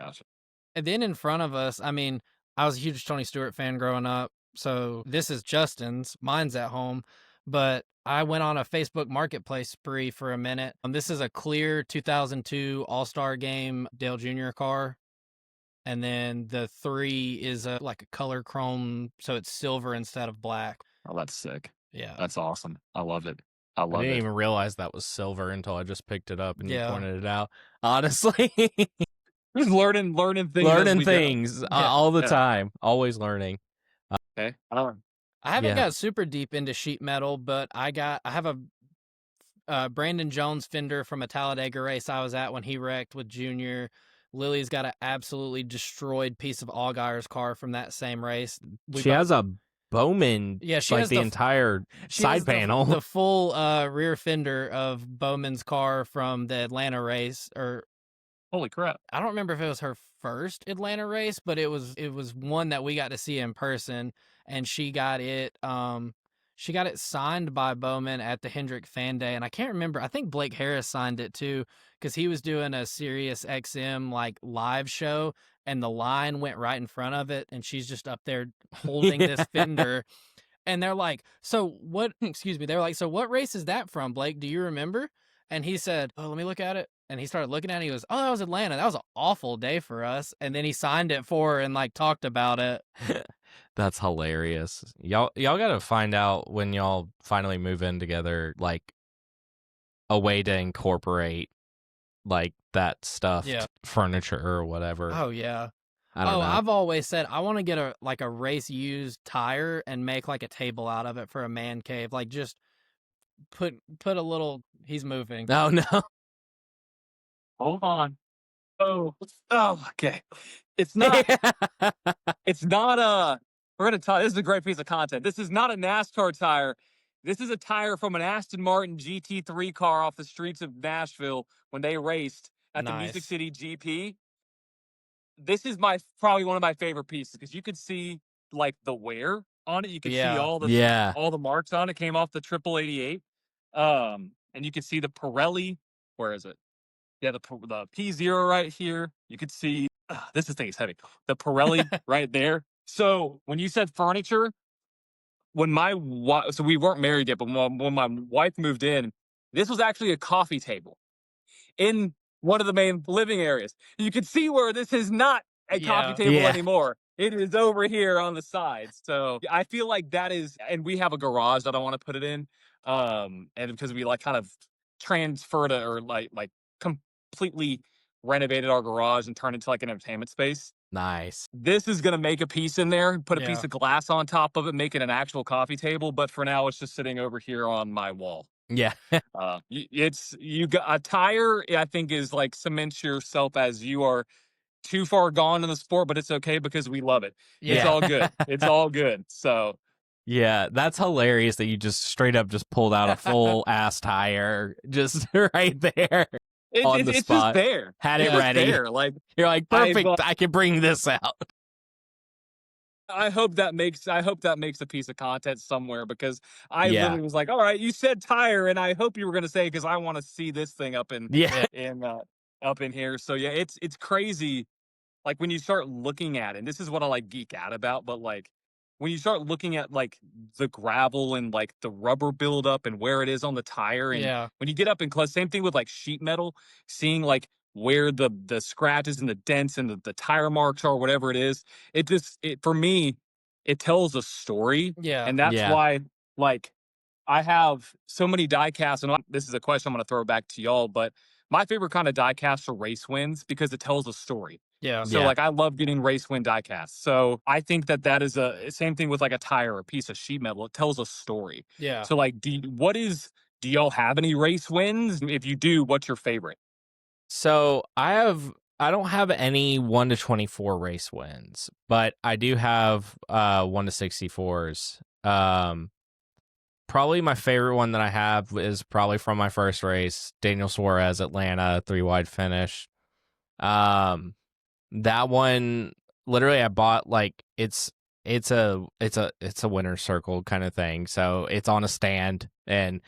and then in front of us, I mean, I was a huge Tony Stewart fan growing up. So this is Justin's. Mine's at home. But I went on a Facebook marketplace spree for a minute. This is a clear 2002 All-Star Game Dale Jr. car. And then the 3 is like a color chrome, so it's silver instead of black. Oh, that's sick. Yeah. That's awesome. I love it. I didn't even realize that was silver until I just picked it up and you pointed it out. Honestly. Just learning things. Learning things all the time. Always learning. Okay. I haven't got super deep into sheet metal, but I have a Brandon Jones fender from a Talladega race I was at when he wrecked with Junior. Lily's got an absolutely destroyed piece of Allgaier's car from that same race. She has a Bowman, she has the entire side panel. The full rear fender of Bowman's car from the Atlanta race. Holy crap. I don't remember if it was her first Atlanta race, but it was one that we got to see in person, and she got it signed by Bowman at the Hendrick Fan Day, and I can't remember. I think Blake Harris signed it too, because he was doing a Sirius XM like live show, and the line went right in front of it, and she's just up there holding this fender, and they're like, "So what?" Excuse me. They're like, "So what race is that from, Blake? Do you remember?" And he said, "Oh, let me look at it." And he started looking at it. He goes, "Oh, that was Atlanta. That was an awful day for us." And then he signed it for her and like talked about it. That's hilarious. Y'all gotta find out when y'all finally move in together, like a way to incorporate like that stuffed furniture or whatever. Oh yeah. I don't know. I've always said I want to get a race used tire and make like a table out of it for a man cave. Like just put a little. He's moving. Oh no. Hold on. Oh, okay. It's not. It's not we're gonna talk. This is a great piece of content. This is not a NASCAR tire. This is a tire from an Aston Martin GT3 car off the streets of Nashville when they raced at the Music City GP. This is probably one of my favorite pieces because you could see like the wear on it. You could see all the marks on it. Came off the 8888. And you can see the Pirelli. Where is it? Yeah, the P0 right here. You could see this thing is heavy. The Pirelli right there. So when you said furniture, when so we weren't married yet, but when my wife moved in, this was actually a coffee table in one of the main living areas. You can see where this is not a coffee table anymore. It is over here on the side. So I feel like that is, and we have a garage that I want to put it in. And because we like kind of transferred it or like completely renovated our garage and turned it into like an entertainment space. Nice. This is going to make a piece in there, put a piece of glass on top of it, make it an actual coffee table. But for now, it's just sitting over here on my wall. Yeah. You got a tire, I think, is like cements yourself as you are too far gone in the sport, but it's okay because we love it. It's Yeah. all good. It's all good. So Yeah, that's hilarious that you just straight up just pulled out a full ass tire just right there on the it's just spot. there. Had It's it Yeah. just ready. there. Like You're like, perfect, I can bring this out. I hope that makes a piece of content somewhere because I Yeah. literally was like, all right, you said tire, and I hope you were gonna say because I want to see this thing Yeah. in up in here. So yeah, it's crazy. Like when you start looking at it, and this is what I like geek out about, but like when you start looking at like the gravel and like the rubber buildup and where it is on the tire, and Yeah. when you get up in close, same thing with like sheet metal, seeing like where the scratches and the dents and the tire marks are, whatever it is, it for me, it tells a story, Yeah. and that's Yeah. why like I have so many die casts, and this is a question I'm going to throw back to y'all, but my favorite kind of die cast are race wins because it tells a story. Yeah. So Yeah. like I love getting race win die casts. So I think that is a same thing with like a tire or a piece of sheet metal. It tells a story. Yeah. So like, do y'all have any race wins? If you do, what's your favorite? So I don't have any 1 to 24 race wins, but I do have 1 to 64s. Probably my favorite one that I have is probably from my first race, Daniel Suarez, Atlanta, 3-wide finish. That one, literally, I bought like it's a winner's circle kind of thing. So it's on a stand, and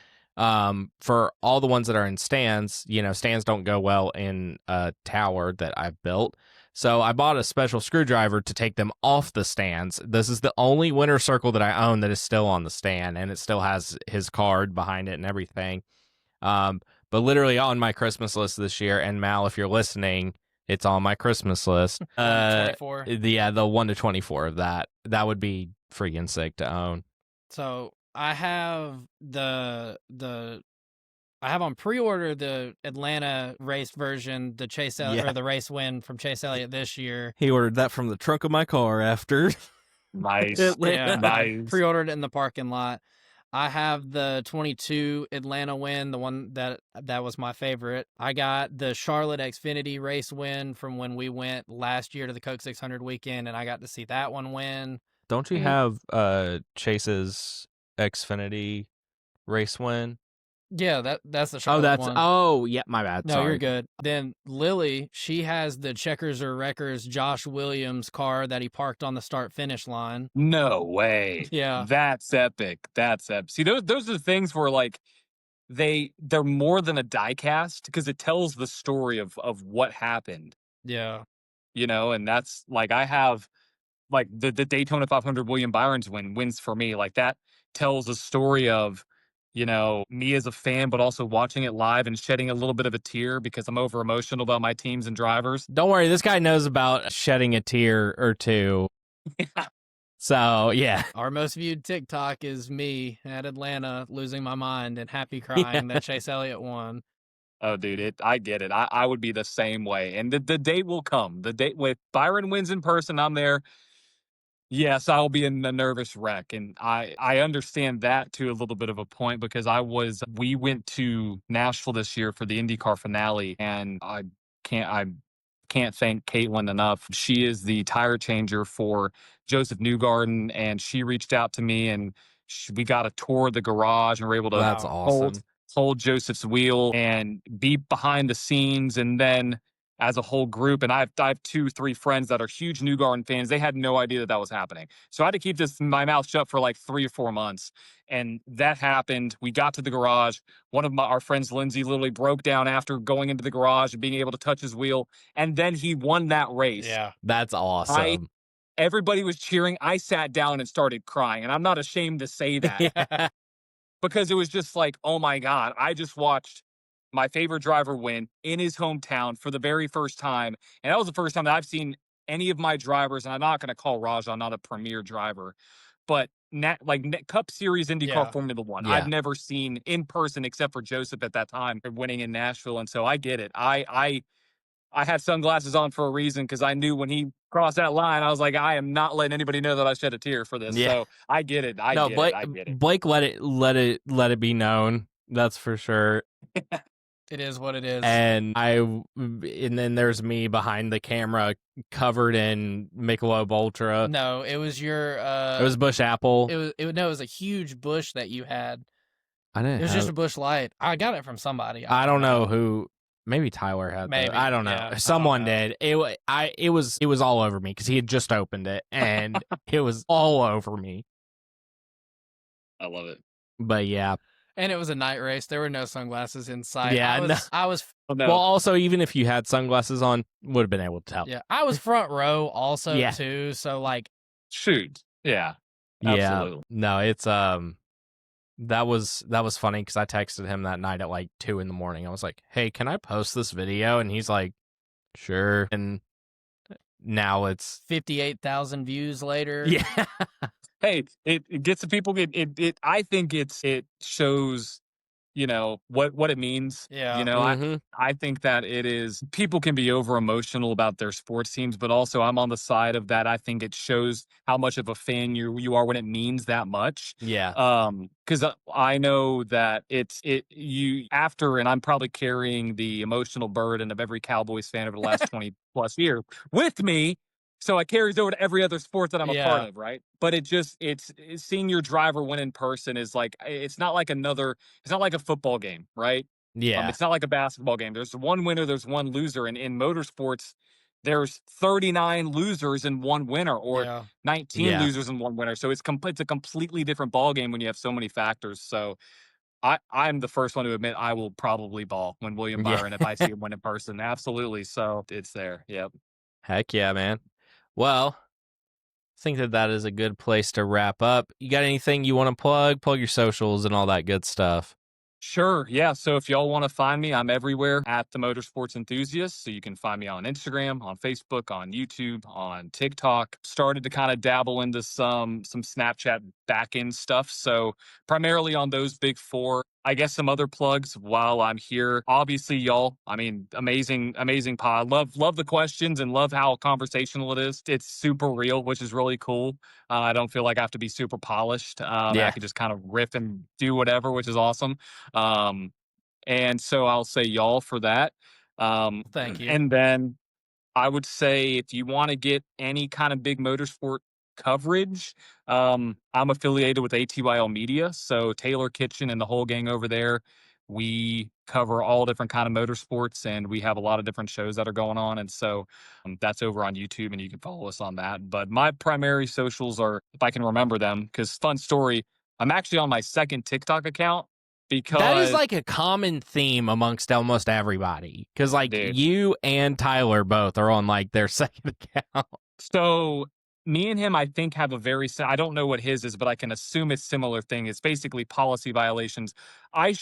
for all the ones that are in stands, stands don't go well in a tower that I've built. So I bought a special screwdriver to take them off the stands. This is the only winner's circle that I own that is still on the stand, and it still has his card behind it and everything. But literally on my Christmas list this year, and Mal, if you're listening, it's on my Christmas list. 1 to 24. The 1 to 24 of that. That would be freaking sick to own. So I have I have on pre-order the Atlanta race version, the Chase or the race win from Chase Elliott this year. He ordered that from the trunk of my car after. Nice. Yeah, Nice. pre-ordered it in the parking lot. I have the 22 Atlanta win, the one that was my favorite. I got the Charlotte Xfinity race win from when we went last year to the Coke 600 weekend, and I got to see that one win. Don't you have Chase's Xfinity race win? Yeah, that's the Charlotte one. Oh, yeah, my bad. No, Sorry. you're good. Then Lily, she has the Checkers or Wreckers Josh Williams car that he parked on the start-finish line. No way. Yeah. That's epic. That's epic. See, those are the things where like they're more than a die cast because it tells the story of what happened. Yeah. And that's like I have like the Daytona 500 William Byron's wins for me. Like that tells a story of me as a fan, but also watching it live and shedding a little bit of a tear because I'm over emotional about my teams and drivers. Don't worry, this guy knows about shedding a tear or two. So, yeah. Our most viewed TikTok is me at Atlanta losing my mind and happy crying that Chase Elliott won. Oh, dude, I get it. I would be the same way. And the date will come. The date with Byron wins in person, I'm there. Yes, I'll be in a nervous wreck. And I understand that to a little bit of a point because we went to Nashville this year for the IndyCar finale, and I can't thank Caitlin enough. She is the tire changer for Joseph Newgarden, and she reached out to me, and we got a tour of the garage, and we're able to That's awesome. hold Joseph's wheel and be behind the scenes, and then as a whole group. And I have 2-3 friends that are huge Newgarden fans. They had no idea that was happening. So I had to keep my mouth shut for like 3 or 4 months. And that happened. We got to the garage. One of our friends, Lindsay, literally broke down after going into the garage and being able to touch his wheel. And then he won that race. Yeah. That's awesome. Everybody was cheering. I sat down and started crying. And I'm not ashamed to say that. Yeah. Because it was just like, oh my God, I just watched my favorite driver win in his hometown for the very first time. And that was the first time that I've seen any of my drivers, and I'm not going to call Raja not a premier driver, but Cup Series IndyCar Formula One. Yeah. I've never seen in person except for Joseph at that time winning in Nashville. And so I get it. I had sunglasses on for a reason because I knew when he crossed that line, I was like, I am not letting anybody know that I shed a tear for this. Yeah. So I get it. I get it. Blake let it be known. That's for sure. It is what it is. And then there's me behind the camera covered in Michelob Ultra. No, it was your It was Bush Apple. it was a huge bush that you had. I didn't It was have, just a Bush Light. I got it from somebody. I don't know who. Maybe Tyler had Maybe, I don't know. yeah, I don't Someone know. did. It was all over me because he had just opened it and it was all over me. I love it. But yeah. And it was a night race. There were no sunglasses in sight. Yeah, I was Oh, no. Well, also, even if you had sunglasses on, would have been able to tell. yeah, I was front row also Yeah. too. So like, Shoot. Yeah. Yeah. Absolutely. No, it's that was funny because I texted him that night at like 2 a.m. I was like, "Hey, can I post this video?" And he's like, "Sure." And now it's 58,000 views later. yeah, Hey, it gets the people. I think it shows, what it means. Yeah. I think that it is, people can be over emotional about their sports teams, but also I'm on the side of that. I think it shows how much of a fan you are when it means that much. yeah, Because I know that and I'm probably carrying the emotional burden of every Cowboys fan over the last 20 plus years with me. So it carries over to every other sport that I'm a part Yeah. of, right? But it's seeing your driver win in person is like, it's not like a football game, right? yeah, It's not like a basketball game. There's one winner, there's one loser. And in motorsports, there's 39 losers and one winner, or Yeah. 19 Yeah. losers and one winner. So it's a completely different ball game when you have so many factors. So I'm the first one to admit I will probably ball when William Yeah. Byron, if I see him win in person. Absolutely. So it's there. Yep. Heck yeah, man. Well, I think that is a good place to wrap up. You got anything you want to plug? Plug your socials and all that good stuff. Sure. Yeah. So if y'all want to find me, I'm everywhere at the Motorsports Enthusiast. So you can find me on Instagram, on Facebook, on YouTube, on TikTok. Started to kind of dabble into some Snapchat back end stuff. So primarily on those big four. I guess some other plugs while I'm here. Obviously, y'all, I mean, amazing, amazing pod. Love the questions and love how conversational it is. It's super real, which is really cool. I don't feel like I have to be super polished. Yeah. I can just kind of riff and do whatever, which is awesome. And so I'll say y'all for that. Thank you. And then I would say if you want to get any kind of big motorsport coverage, I'm affiliated with ATYL Media. So Taylor Kitchen and the whole gang over there, we cover all different kind of motorsports, and we have a lot of different shows that are going on. And so that's over on YouTube, and you can follow us on that. But my primary socials are, if I can remember them, because fun story, I'm actually on my second TikTok account. Because that is like a common theme amongst almost everybody. Because like dude, you and Tyler both are on like their second account. So me and him, I think, have a I don't know what his is, but I can assume it's similar thing. It's basically policy violations. I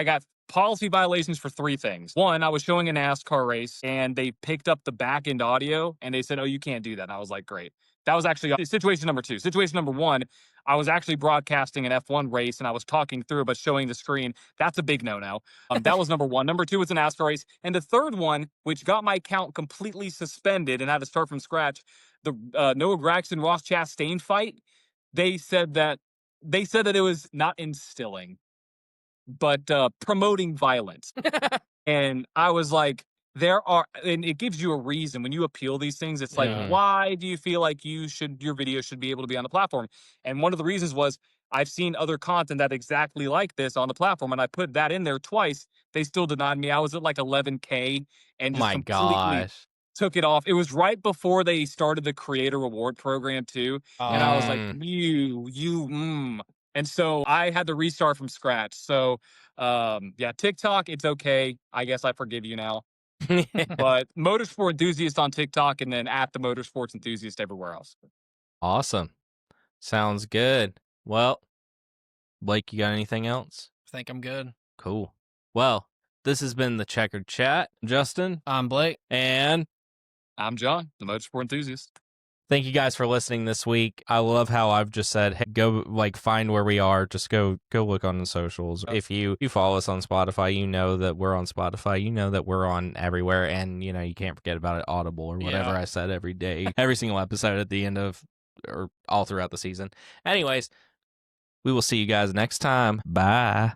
got policy violations for three things. One, I was showing a NASCAR race and they picked up the back end audio and they said, "Oh, you can't do that." And I was like, great. That was actually situation number two. Situation number one, I was actually broadcasting an F1 race and I was talking through it, but showing the screen. That's a big no-no. That was number one. Number two was an NASCAR race. And the third one, which got my account completely suspended and had to start from scratch, the Noah Gragson Ross Chastain fight, they said that it was not instilling, but promoting violence. And I was like, and it gives you a reason when you appeal these things. It's like, Yeah. why do you feel like your video should be able to be on the platform? And one of the reasons was I've seen other content that exactly like this on the platform, and I put that in there twice. They still denied me. I was at like 11K and just My completely gosh. took it off. It was right before they started the creator reward program too. And I was like, and so I had to restart from scratch. So yeah, TikTok, it's okay. I guess I forgive you now. But Motorsport Enthusiast on TikTok, and then at the Motorsports Enthusiast everywhere else. Awesome. Sounds good. Well, Blake, you got anything else? I think I'm good. Cool. Well, this has been the Checkered Chat. Justin. I'm Blake. And I'm John, the Motorsport Enthusiast. thank you guys for listening this week. I love how I've just said, hey, go like find where we are. Just go look on the socials. If you follow us on Spotify, you know that we're on Spotify. You know that we're on everywhere. And, you know, you can't forget about it, Audible or whatever I said every day, every single episode at the end of or all throughout the season. Anyways, we will see you guys next time. Bye.